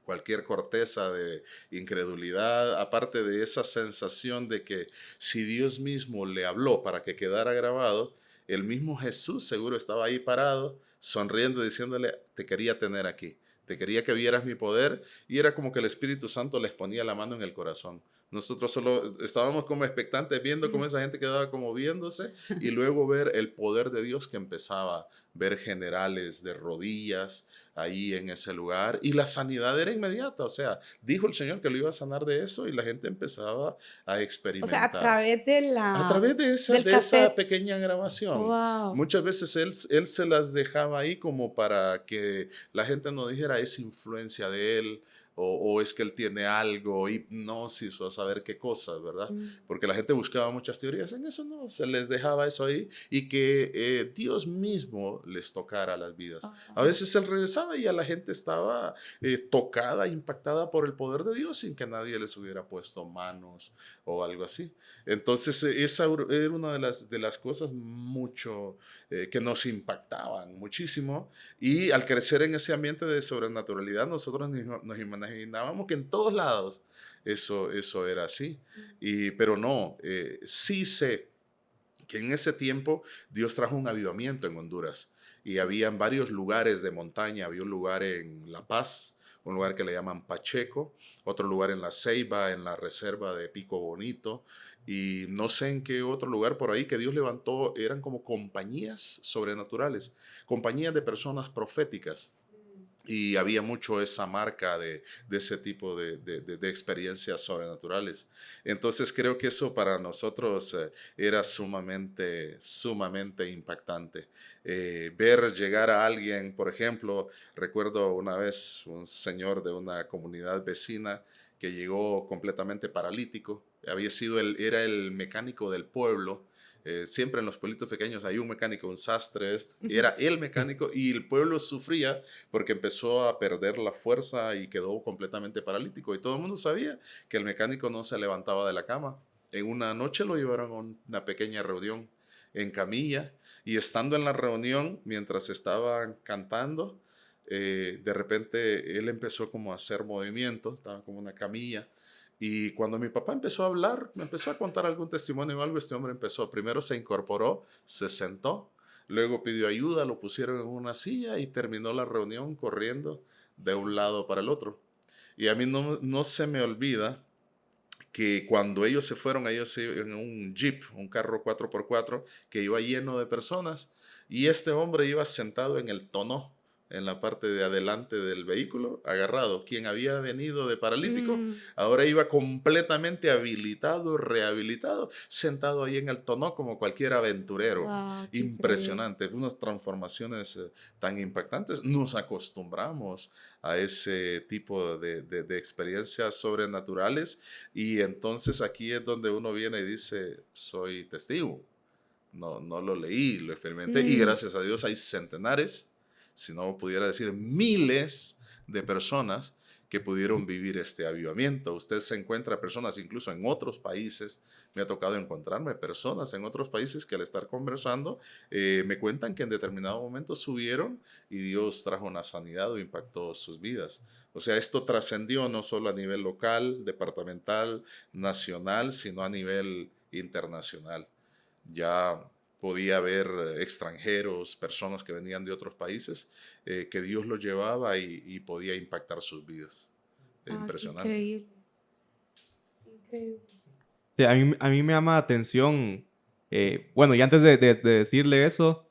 cualquier corteza de incredulidad, aparte de esa sensación de que si Dios mismo le habló para que quedara grabado, el mismo Jesús seguro estaba ahí parado, sonriendo, diciéndole, te quería tener aquí, te quería que vieras mi poder, y era como que el Espíritu Santo les ponía la mano en el corazón Nosotros solo estábamos como expectantes viendo cómo esa gente quedaba como viéndose y luego ver el poder de Dios que empezaba, ver generales de rodillas ahí en ese lugar y la sanidad era inmediata, o sea, dijo el Señor que lo iba a sanar de eso y la gente empezaba a O sea, a experimentar. través de A través del de esa cassette. pequeña grabación. Wow. Muchas veces él se las dejaba ahí como para que la gente no dijera es influencia de él o es que él tiene algo, hipnosis o a saber qué cosas, ¿verdad? Porque la gente buscaba muchas teorías. En eso no, se les dejaba eso ahí y que Dios mismo les tocara las vidas. A veces él regresaba y a la gente estaba tocada, impactada por el poder de Dios sin que nadie les hubiera puesto manos o algo así. Entonces, esa era una de las cosas mucho que nos impactaban muchísimo. Y al crecer en ese ambiente de sobrenaturalidad, nosotros nos imaginábamos que en todos lados eso era así. Pero no, sí sé que en ese tiempo Dios trajo un avivamiento en Honduras. Y habían varios lugares de montaña. Había un lugar en La Paz, un lugar que le llaman Pacheco, otro lugar en La Ceiba, en la reserva de Pico Bonito, y no sé en qué otro lugar por ahí que Dios levantó, eran como compañías sobrenaturales, compañías de personas proféticas. Y había mucho esa marca de ese tipo de experiencias sobrenaturales. Entonces creo que eso para nosotros era sumamente impactante. Ver llegar a alguien, por ejemplo, recuerdo una vez un señor de una comunidad vecina que llegó completamente paralítico. Era el mecánico del pueblo. Siempre en los pueblitos pequeños hay un mecánico, un sastre, era el mecánico y el pueblo sufría porque empezó a perder la fuerza y quedó completamente paralítico. Y todo el mundo sabía que el mecánico no se levantaba de la cama. En una noche lo llevaron a una pequeña reunión en camilla y estando en la reunión, mientras estaban cantando, de repente él empezó como a hacer movimientos, estaba como una camilla. Y cuando mi papá empezó a hablar, me empezó a contar algún testimonio o algo, este hombre empezó, primero se incorporó, se sentó, luego pidió ayuda, lo pusieron en una silla y terminó la reunión corriendo de un lado para el otro. Y a mí no se me olvida que cuando ellos se fueron, ellos en un jeep, un carro 4x4 que iba lleno de personas y este hombre iba sentado en el tonó, en la parte de adelante del vehículo, agarrado. Quien había venido de paralítico, ahora iba completamente habilitado, rehabilitado, sentado ahí en el tonó como cualquier aventurero. Wow, qué increíble. Impresionante, unas transformaciones tan impactantes. Nos acostumbramos a ese tipo de experiencias sobrenaturales y entonces aquí es donde uno viene y dice, soy testigo. No lo leí, lo experimenté y gracias a Dios hay centenares, si no pudiera decir miles de personas que pudieron vivir este avivamiento. Usted se encuentra personas incluso en otros países. Me ha tocado encontrarme personas en otros países que al estar conversando me cuentan que en determinado momento subieron y Dios trajo una sanidad o impactó sus vidas. O sea, esto trascendió no solo a nivel local, departamental, nacional, sino a nivel internacional. Ya podía haber extranjeros, personas que venían de otros países, que Dios los llevaba y podía impactar sus vidas. Ah, qué Impresionante. increíble. Increíble. Sí, a mí me llama la atención, bueno, y antes de decirle eso,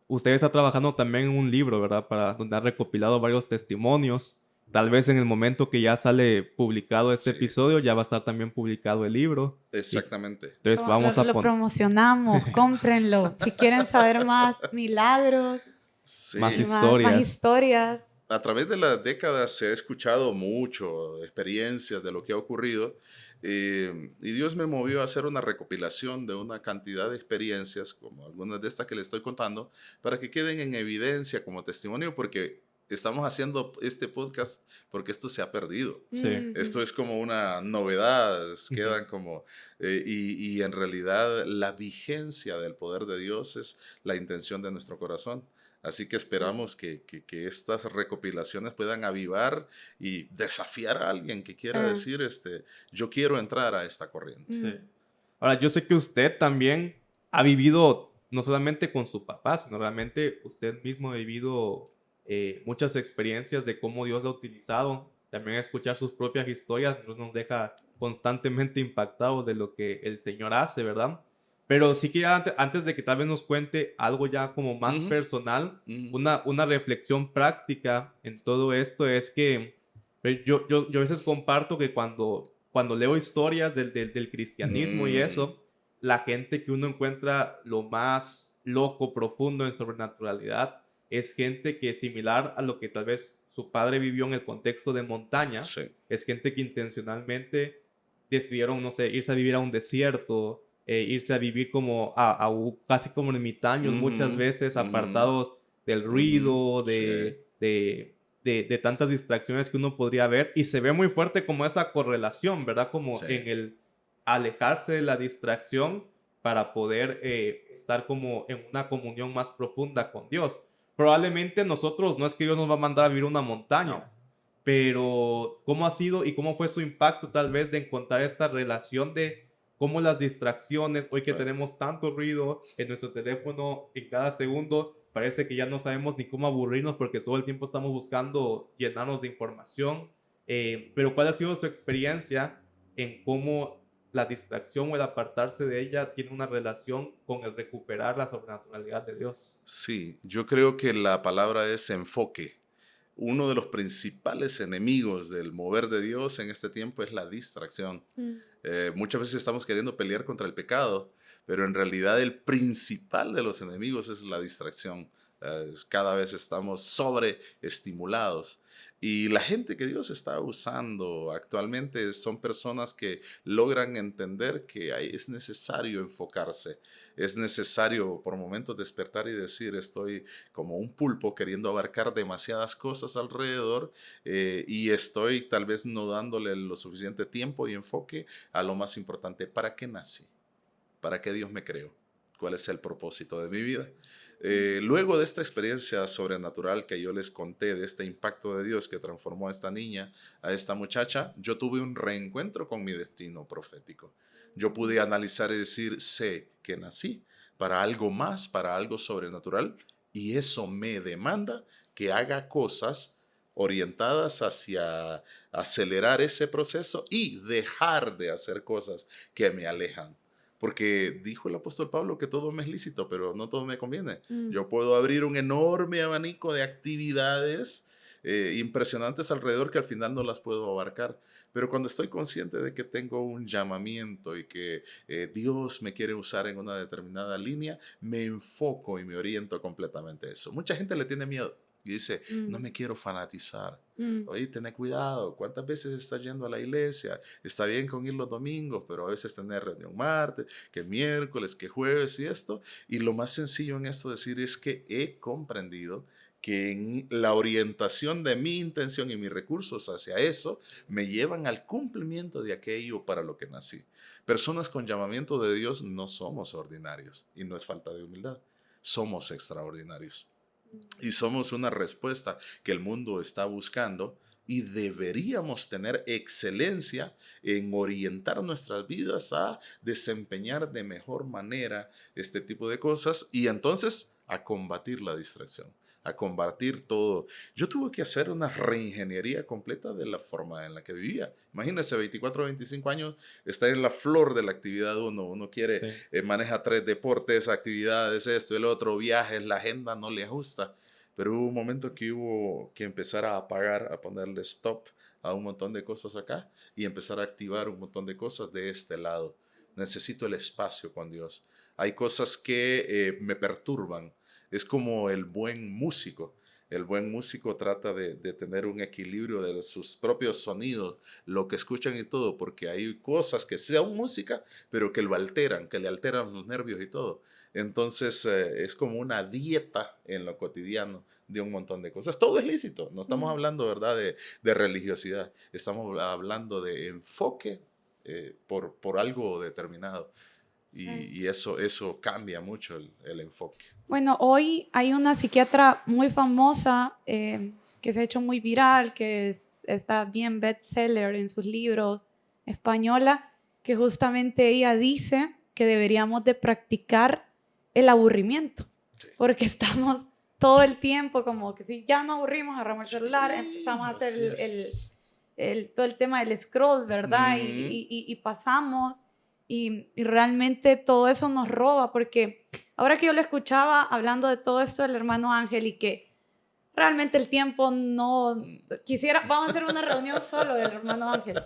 usted está trabajando también en un libro, ¿verdad? Para donde ha recopilado varios testimonios. Tal vez en el momento que ya sale publicado este Sí, episodio, ya va a estar también publicado el libro. Y exactamente. entonces vamos a Lo poner promocionamos, cómprenlo. Si quieren saber más milagros más y Sí. más historias. historias. A través de las décadas se ha escuchado mucho, experiencias de lo que ha ocurrido, y Dios me movió a hacer una recopilación de una cantidad de experiencias, como algunas de estas que le estoy contando, para que queden en evidencia como testimonio, porque estamos haciendo este podcast porque esto se ha perdido. Sí. Esto es como una novedad, quedan como, y en realidad la vigencia del poder de Dios es la intención de nuestro corazón. Así que esperamos que estas recopilaciones puedan avivar y desafiar a alguien que quiera Sí. decir, yo quiero entrar a esta corriente. Sí. Ahora, yo sé que usted también ha vivido, no solamente con su papá, sino realmente usted mismo ha vivido muchas experiencias de cómo Dios lo ha utilizado. También escuchar sus propias historias nos deja constantemente impactados de lo que el Señor hace, ¿verdad? Pero sí que antes de que tal vez nos cuente algo ya como más Ujú, personal, ujú, una reflexión práctica en todo esto es que yo a veces comparto que cuando leo historias del cristianismo y mm, eso, la gente que uno encuentra lo más loco, profundo en sobrenaturalidad, es gente que es similar a lo que tal vez su padre vivió en el contexto de montaña, sí. es gente que intencionalmente decidieron, no sé, irse a vivir a un desierto, irse a vivir como casi como ermitaños muchas Ujú, veces, ujú, apartados del ujú, ruido, sí, de tantas distracciones que uno podría ver. Y se ve muy fuerte como esa correlación, ¿verdad? Como sí. en el alejarse de la distracción para poder estar como en una comunión más profunda con Dios. Probablemente nosotros, no es que Dios nos va a mandar a vivir una No. montaña, pero ¿cómo ha sido y cómo fue su impacto tal vez de encontrar esta relación de cómo las distracciones, hoy que Sí. tenemos tanto ruido en nuestro teléfono en cada segundo, parece que ya no sabemos ni cómo aburrirnos porque todo el tiempo estamos buscando llenarnos de información? Pero ¿cuál ha sido su experiencia en cómo la distracción o el apartarse de ella tiene una relación con el recuperar la sobrenaturalidad de Dios? Sí, yo creo que la palabra es enfoque. Uno de los principales enemigos del mover de Dios en este tiempo es la distracción. Mm, Muchas veces estamos queriendo pelear contra el pecado, pero en realidad el principal de los enemigos es la distracción. Cada vez estamos sobreestimulados. Y la gente que Dios está usando actualmente son personas que logran entender que es necesario enfocarse, es necesario por momentos despertar y decir, estoy como un pulpo queriendo abarcar demasiadas cosas alrededor y estoy tal vez no dándole lo suficiente tiempo y enfoque a lo más importante. ¿Para qué nací? ¿Para qué Dios me creó? ¿Cuál es el propósito de mi vida? Luego de esta experiencia sobrenatural que yo les conté, de este impacto de Dios que transformó a esta niña, a esta muchacha, yo tuve un reencuentro con mi destino profético. Yo pude analizar y decir, sé que nací para algo más, para algo sobrenatural, y eso me demanda que haga cosas orientadas hacia acelerar ese proceso y dejar de hacer cosas que me alejan. Porque dijo el apóstol Pablo que todo me es lícito, pero no todo me conviene. mm. Yo puedo abrir un enorme abanico de actividades impresionantes alrededor que al final no las puedo abarcar. Pero cuando estoy consciente de que tengo un llamamiento y que Dios me quiere usar en una determinada línea, me enfoco y me oriento completamente a eso. Mucha gente le tiene miedo y dice, no Mm, me quiero fanatizar. mm, Oye, ten cuidado, ¿cuántas veces estás yendo a la iglesia? Está bien con ir los domingos, pero a veces tener reunión martes, que miércoles, que jueves y esto. Y lo más sencillo en esto decir es que he comprendido que en la orientación de mi intención y mis recursos hacia eso me llevan al cumplimiento de aquello para lo que nací. Personas con llamamiento de Dios no somos ordinarios y no es falta de humildad, somos extraordinarios. Y somos una respuesta que el mundo está buscando y deberíamos tener excelencia en orientar nuestras vidas a desempeñar de mejor manera este tipo de cosas y entonces a combatir la distracción, a combatir todo. Yo tuve que hacer una reingeniería completa de la forma en la que vivía. Imagínense, 24 o 25 años, estar en la flor de la actividad uno quiere, Sí. maneja 3 deportes, actividades, esto, el otro, viajes, la agenda no le ajusta. Pero hubo un momento que hubo que empezar a apagar, a ponerle stop a un montón de cosas acá y empezar a activar un montón de cosas de este lado. Necesito el espacio con Dios. Hay cosas que me perturban. Es como el buen músico. El buen músico trata de tener un equilibrio de sus propios sonidos, lo que escuchan y todo, porque hay cosas que sean música, pero que lo alteran, que le alteran los nervios y todo. Entonces es como una dieta en lo cotidiano de un montón de cosas. Todo es lícito, no estamos mm. hablando, ¿verdad?, de religiosidad, estamos hablando de enfoque por algo determinado. Sí. Y eso cambia mucho el enfoque. Bueno, hoy hay una psiquiatra muy famosa que se ha hecho muy viral, está bien bestseller en sus libros, española, que justamente ella dice que deberíamos de practicar el aburrimiento, Sí, porque estamos todo el tiempo como que si ya nos aburrimos, agarramos el celular, sí, empezamos a hacer así es. todo el tema del scroll, ¿verdad? Ujú. Y pasamos y realmente todo eso nos roba, porque ahora que yo lo escuchaba hablando de todo esto del hermano Ángel y que realmente el tiempo no quisiera, vamos a hacer una reunión solo del hermano Ángel.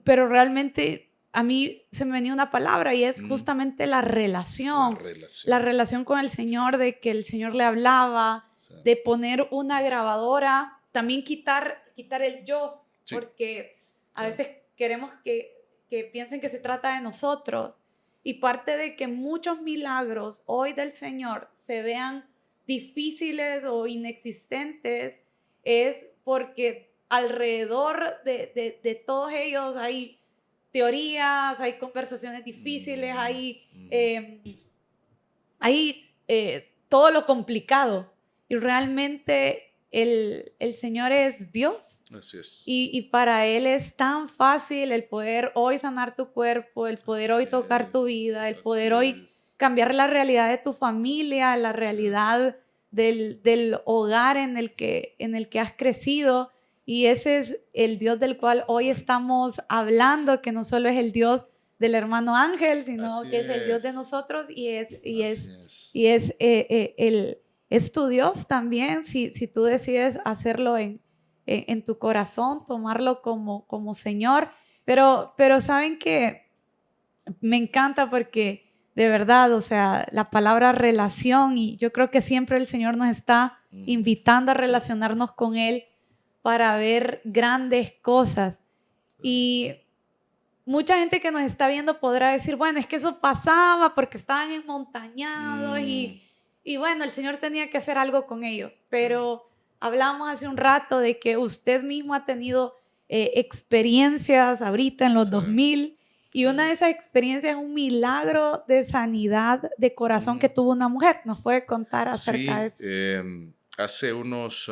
Pero realmente a mí se me venía una palabra y es Mm. justamente la La relación. relación. La relación con el Señor, de que el Señor le hablaba, Sí. de poner una grabadora, también quitar el yo, Sí. porque a Claro. veces queremos que piensen que se trata de nosotros. Y parte de que muchos milagros hoy del Señor se vean difíciles o inexistentes es porque alrededor de todos ellos hay teorías, hay conversaciones difíciles, hay todo lo complicado. Y realmente el Señor es Dios. Así es. Y para Él es tan fácil el poder hoy sanar tu cuerpo, el poder hoy tocar tu vida, el poder hoy cambiar la realidad de tu familia, la realidad del hogar en el que has crecido. Y ese es el Dios del cual hoy estamos hablando, que no solo es el Dios del hermano Ángel, sino Así que es el Dios de es. nosotros y Así es tu Dios también, si tú decides hacerlo en tu corazón, tomarlo como Señor. Pero saben que me encanta porque de verdad, o sea, la palabra relación, y yo creo que siempre el Señor nos está invitando a relacionarnos con Él para ver grandes cosas. Y mucha gente que nos está viendo podrá decir, bueno, es que eso pasaba porque estaban enmontañados y bueno, el Señor tenía que hacer algo con ellos. Pero hablamos hace un rato de que usted mismo ha tenido experiencias ahorita en los 2000 y una de esas experiencias es un milagro de sanidad de corazón que tuvo una mujer. ¿Nos puede contar acerca de eso? Hace unos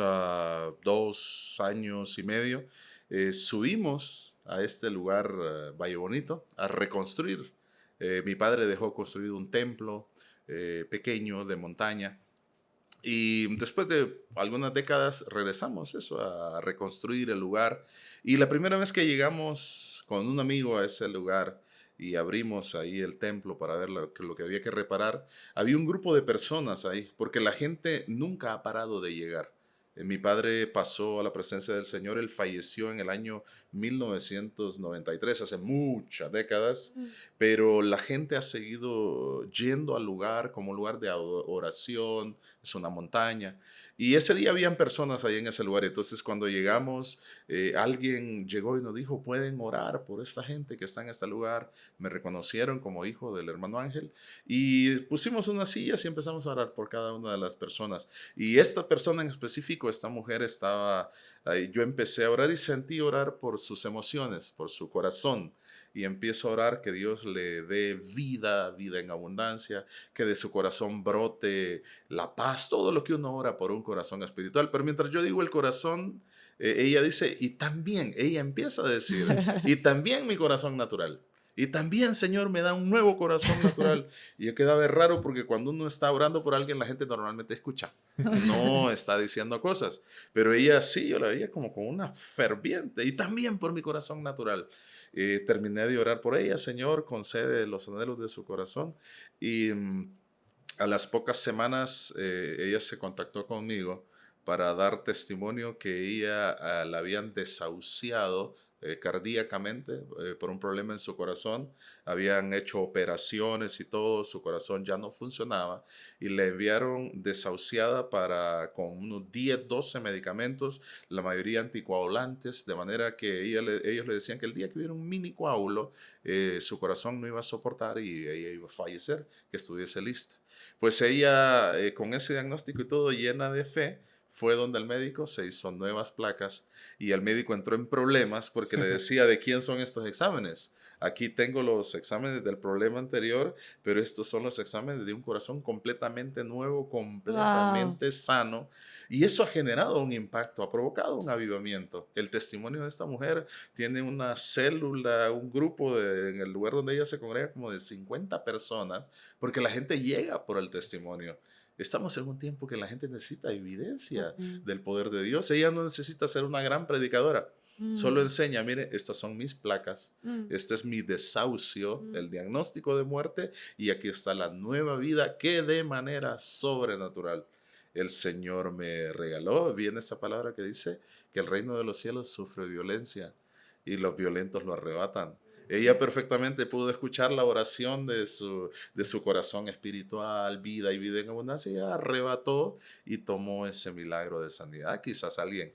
2 años y medio subimos a este lugar, Valle Bonito, a reconstruir. Mi padre dejó construir un templo pequeño de montaña y después de algunas décadas regresamos a reconstruir el lugar. Y la primera vez que llegamos con un amigo a ese lugar y abrimos ahí el templo para ver lo que había que reparar, había un grupo de personas ahí, porque la gente nunca ha parado de llegar. Mi padre pasó a la presencia del Señor, él falleció en el año 1993, hace muchas décadas, pero la gente ha seguido yendo al lugar como lugar de oración, es una montaña. Y ese día habían personas ahí en ese lugar. Entonces cuando llegamos, alguien llegó y nos dijo, pueden orar por esta gente que está en este lugar. Me reconocieron como hijo del hermano Ángel. Y pusimos unas sillas y empezamos a orar por cada una de las personas. Y esta persona en específico, esta mujer estaba ahí. Yo empecé a orar y sentí orar por sus emociones, por su corazón. Y empiezo a orar que Dios le dé vida, vida en abundancia, que de su corazón brote la paz, todo lo que uno ora por un corazón espiritual. Pero mientras yo digo el corazón, ella dice, y también, ella empieza a decir, y también mi corazón natural. Y también, Señor, me da un nuevo corazón natural. Y yo quedaba raro porque cuando uno está orando por alguien, la gente normalmente escucha. No está diciendo cosas. Pero ella sí, yo la veía como con una ferviente. Y también por mi corazón natural. Terminé de orar por ella. Señor, concede los anhelos de su corazón. Y a las pocas semanas ella se contactó conmigo para dar testimonio que ella la habían desahuciado cardíacamente por un problema en su corazón. Habían hecho operaciones y todo, su corazón ya no funcionaba y le enviaron desahuciada con unos 10, 12 medicamentos, la mayoría anticoagulantes, de manera que ellos le decían que el día que hubiera un mini coágulo, su corazón no iba a soportar y ella iba a fallecer, que estuviese lista. Pues ella, con ese diagnóstico y todo, llena de fe, fue donde el médico, se hizo nuevas placas y el médico entró en problemas porque le decía, ¿de quién son estos exámenes? Aquí tengo los exámenes del problema anterior, pero estos son los exámenes de un corazón completamente nuevo, completamente sano. Y eso ha generado un impacto, ha provocado un avivamiento. El testimonio de esta mujer tiene una célula, un grupo en el lugar donde ella se congrega como de 50 personas, porque la gente llega por el testimonio. Estamos en un tiempo que la gente necesita evidencia del poder de Dios. Ella no necesita ser una gran predicadora. Solo enseña, mire, estas son mis placas, Mm. este es mi desahucio, Mm. el diagnóstico de muerte, y aquí está la nueva vida que de manera sobrenatural el Señor me regaló. Viene esa palabra que dice que el reino de los cielos sufre violencia y los violentos lo arrebatan. Ella perfectamente pudo escuchar la oración de su corazón espiritual, vida y vida en abundancia, y arrebató y tomó ese milagro de sanidad. Quizás alguien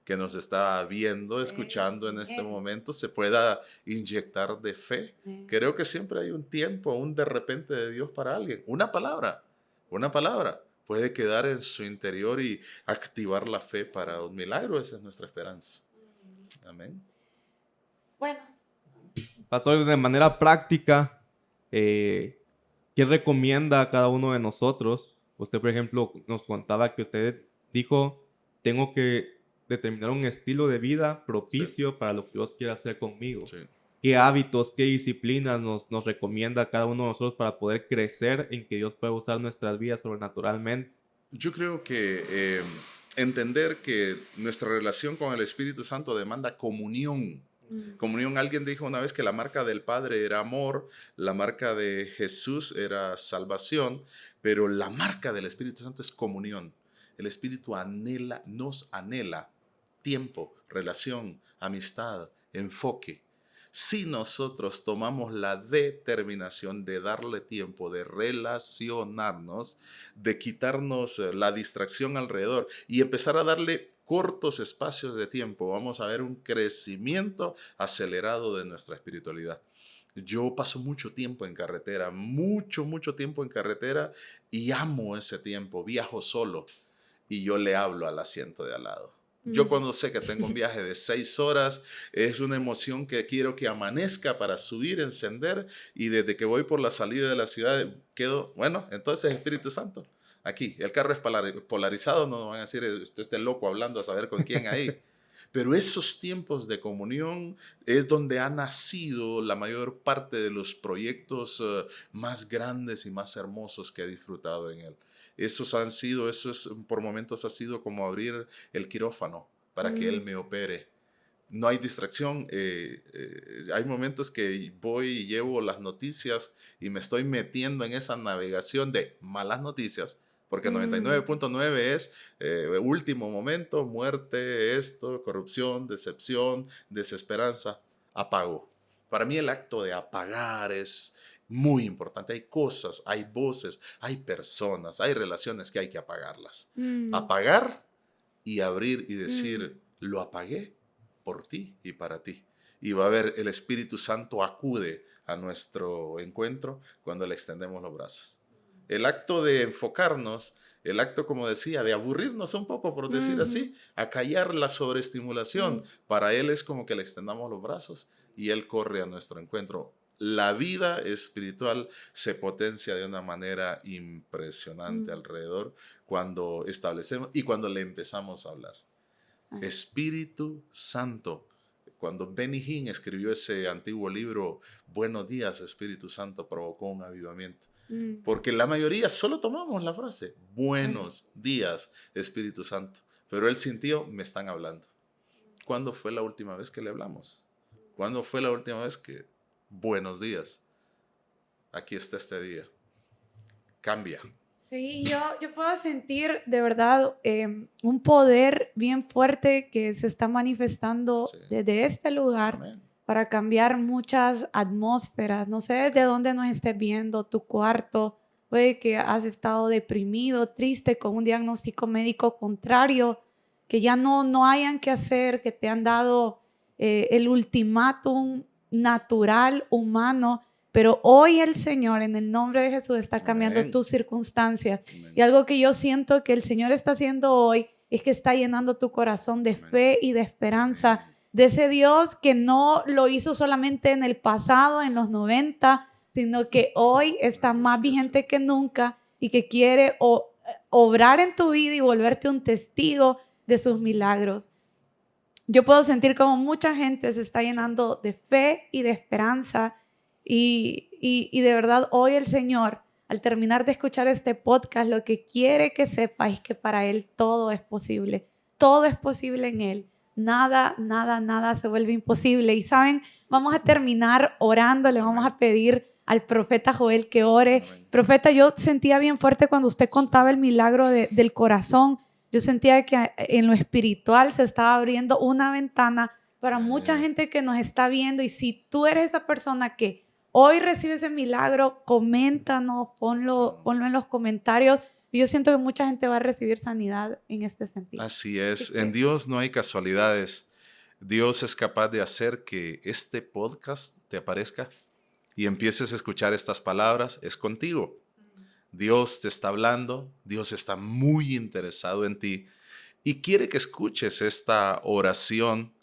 que nos está viendo, Sí, escuchando en este amén. momento, se pueda inyectar de fe. Amén. Creo que siempre hay un tiempo, un de repente de Dios para alguien. Una palabra puede quedar en su interior y activar la fe para un milagro. Esa es nuestra esperanza. Amén. Bueno, Pastor, de manera práctica, ¿qué recomienda a cada uno de nosotros? Usted, por ejemplo, nos contaba que usted dijo, tengo que determinar un estilo de vida propicio para lo que Dios quiere hacer conmigo. Sí. ¿Qué hábitos, qué disciplinas nos recomienda a cada uno de nosotros para poder crecer en que Dios pueda usar nuestras vidas sobrenaturalmente? Yo creo que entender que nuestra relación con el Espíritu Santo demanda comunión. Comunión, alguien dijo una vez que la marca del Padre era amor, la marca de Jesús era salvación, pero la marca del Espíritu Santo es comunión. El Espíritu nos anhela tiempo, relación, amistad, enfoque. Si nosotros tomamos la determinación de darle tiempo, de relacionarnos, de quitarnos la distracción alrededor y empezar a darle cortos espacios de tiempo, vamos a ver un crecimiento acelerado de nuestra espiritualidad. Yo paso mucho tiempo en carretera, mucho tiempo en carretera, y amo ese tiempo. Viajo solo y yo le hablo al asiento de al lado. Yo cuando sé que tengo un viaje de 6 horas, es una emoción que quiero que amanezca para subir, encender, y desde que voy por la salida de la ciudad quedo, bueno, entonces Espíritu Santo. Aquí, el carro es polarizado, no van a decir, usted esté loco hablando a saber con quién ahí. Pero esos tiempos de comunión es donde ha nacido la mayor parte de los proyectos más grandes y más hermosos que he disfrutado en él. Por momentos ha sido como abrir el quirófano para que Él me opere. No hay distracción. Hay momentos que voy y llevo las noticias y me estoy metiendo en esa navegación de malas noticias, porque 99.9 es último momento, muerte, esto, corrupción, decepción, desesperanza. Apago. Para mí el acto de apagar es muy importante. Hay cosas, hay voces, hay personas, hay relaciones que hay que apagarlas. Apagar y abrir y decir, lo apagué por ti y para ti. Y va a ver, el Espíritu Santo acude a nuestro encuentro cuando le extendemos los brazos. El acto de enfocarnos, el acto, como decía, de aburrirnos un poco, por decir así, acallar la sobreestimulación, para Él es como que le extendamos los brazos y Él corre a nuestro encuentro. La vida espiritual se potencia de una manera impresionante alrededor cuando establecemos y cuando le empezamos a hablar. Espíritu Santo. Cuando Benny Hinn escribió ese antiguo libro, Buenos días, Espíritu Santo, provocó un avivamiento. Porque la mayoría solo tomamos la frase, buenos días, Espíritu Santo. Pero él sintió, me están hablando. ¿Cuándo fue la última vez que le hablamos? ¿Cuándo fue la última vez que, buenos días, aquí está este día? Cambia. Sí, yo puedo sentir de verdad un poder bien fuerte que se está manifestando desde este lugar. Amén. Para cambiar muchas atmósferas. No sé de dónde nos estés viendo, tu cuarto. Puede que has estado deprimido, triste, con un diagnóstico médico contrario, que ya no hayan que hacer, que te han dado el ultimátum natural, humano. Pero hoy el Señor, en el nombre de Jesús, está cambiando Amén. tus circunstancias. Amén. Y algo que yo siento que el Señor está haciendo hoy es que está llenando tu corazón de Amén. fe y de esperanza. Amén. De ese Dios que no lo hizo solamente en el pasado, en los 90, sino que hoy está más vigente que nunca y que quiere obrar en tu vida y volverte un testigo de sus milagros. Yo puedo sentir como mucha gente se está llenando de fe y de esperanza y de verdad hoy el Señor, al terminar de escuchar este podcast, lo que quiere que sepas es que para Él todo es posible. Todo es posible en Él. nada, nada, nada se vuelve imposible. Y saben, vamos a terminar orando, le vamos a pedir al profeta Joel que ore. Amén. Profeta, yo sentía bien fuerte cuando usted contaba el milagro del corazón. Yo sentía que en lo espiritual se estaba abriendo una ventana para Sí. mucha gente que nos está viendo. Y si tú eres esa persona que hoy recibe ese milagro, coméntanos, ponlo en los comentarios. Yo siento que mucha gente va a recibir sanidad en este sentido. Así es, Así en que, Dios no hay casualidades. Dios es capaz de hacer que este podcast te aparezca y empieces a escuchar estas palabras. Es contigo. Dios te está hablando, Dios está muy interesado en ti y quiere que escuches esta oración.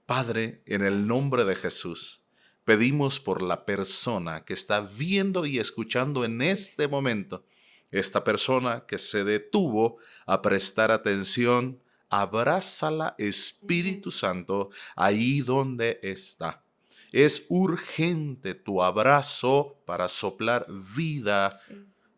Padre, en el nombre de Jesús, pedimos por la persona que está viendo y escuchando en este momento, esta persona que se detuvo a prestar atención, abrázala, Espíritu Santo, ahí donde está. Es urgente tu abrazo para soplar vida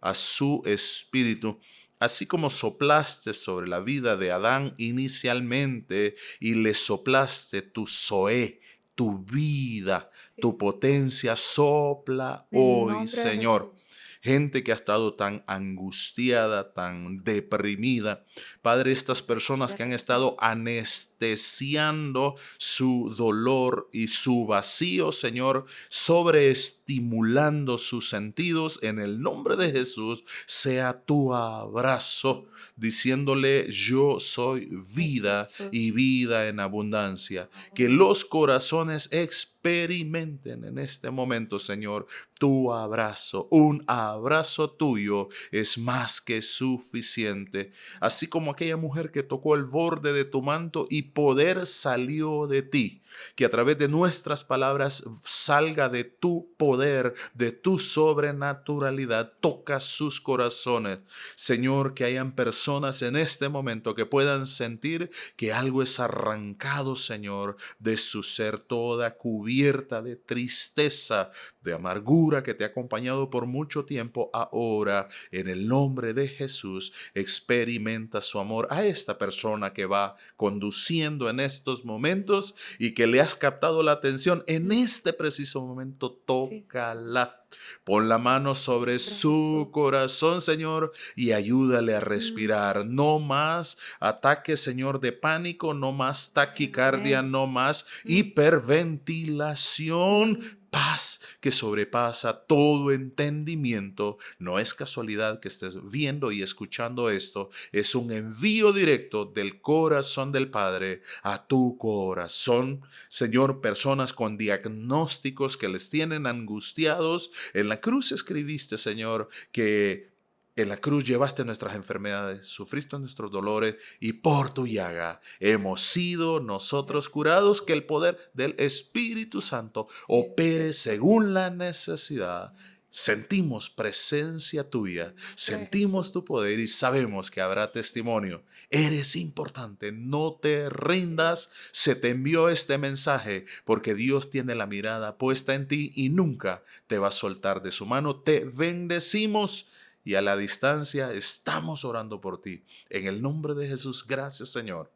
a su espíritu, así como soplaste sobre la vida de Adán inicialmente y le soplaste tu Zoé, tu vida, tu potencia, sopla en el hoy, nombre de Señor. Jesús. Gente que ha estado tan angustiada, tan deprimida. Padre, estas personas que han estado anestesiando su dolor y su vacío, Señor, sobreestimulando sus sentidos, en el nombre de Jesús, sea tu abrazo, diciéndole: yo soy vida y vida en abundancia. Que los corazones experimenten en este momento, Señor, tu abrazo. Un abrazo tuyo es más que suficiente. Así como aquella mujer que tocó el borde de tu manto y poder salió de ti. Que a través de nuestras palabras salga de tu poder, de tu sobrenaturalidad. Toca sus corazones. Señor, que hayan personas en este momento que puedan sentir que algo es arrancado, Señor, de su ser, toda cubierta de tristeza, de amargura que te ha acompañado por mucho tiempo. Ahora, en el nombre de Jesús, experimenta su amor a esta persona que va conduciendo en estos momentos y que le has captado la atención en este preciso momento. Tócala. Pon la mano sobre su corazón, Señor, y ayúdale a respirar. No más ataques, Señor, de pánico, no más taquicardia, no más hiperventilación. Paz que sobrepasa todo entendimiento. No es casualidad que estés viendo y escuchando esto. Es un envío directo del corazón del Padre a tu corazón. Señor, personas con diagnósticos que les tienen angustiados. En la cruz escribiste, Señor, que en la cruz llevaste nuestras enfermedades, sufriste nuestros dolores y por tu llaga hemos sido nosotros curados. Que el poder del Espíritu Santo opere según la necesidad. Sentimos presencia tuya, sentimos tu poder y sabemos que habrá testimonio. Eres importante, no te rindas. Se te envió este mensaje porque Dios tiene la mirada puesta en ti y nunca te va a soltar de su mano. Te bendecimos. Y a la distancia estamos orando por ti. En el nombre de Jesús, gracias, Señor.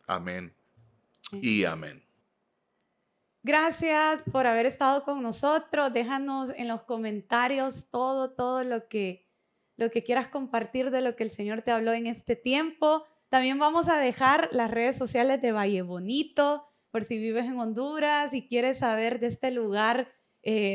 Amén y amén. Gracias por haber estado con nosotros. Déjanos en los comentarios todo lo que quieras compartir de lo que el Señor te habló en este tiempo. También vamos a dejar las redes sociales de Valle Bonito, por si vives en Honduras y quieres saber de este lugar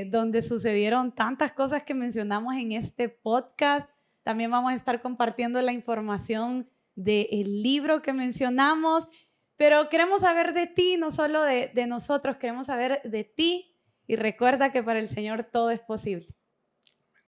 donde sucedieron tantas cosas que mencionamos en este podcast. También vamos a estar compartiendo la información del libro que mencionamos. Pero queremos saber de ti, no solo de nosotros, queremos saber de ti. Y recuerda que para el Señor todo es posible.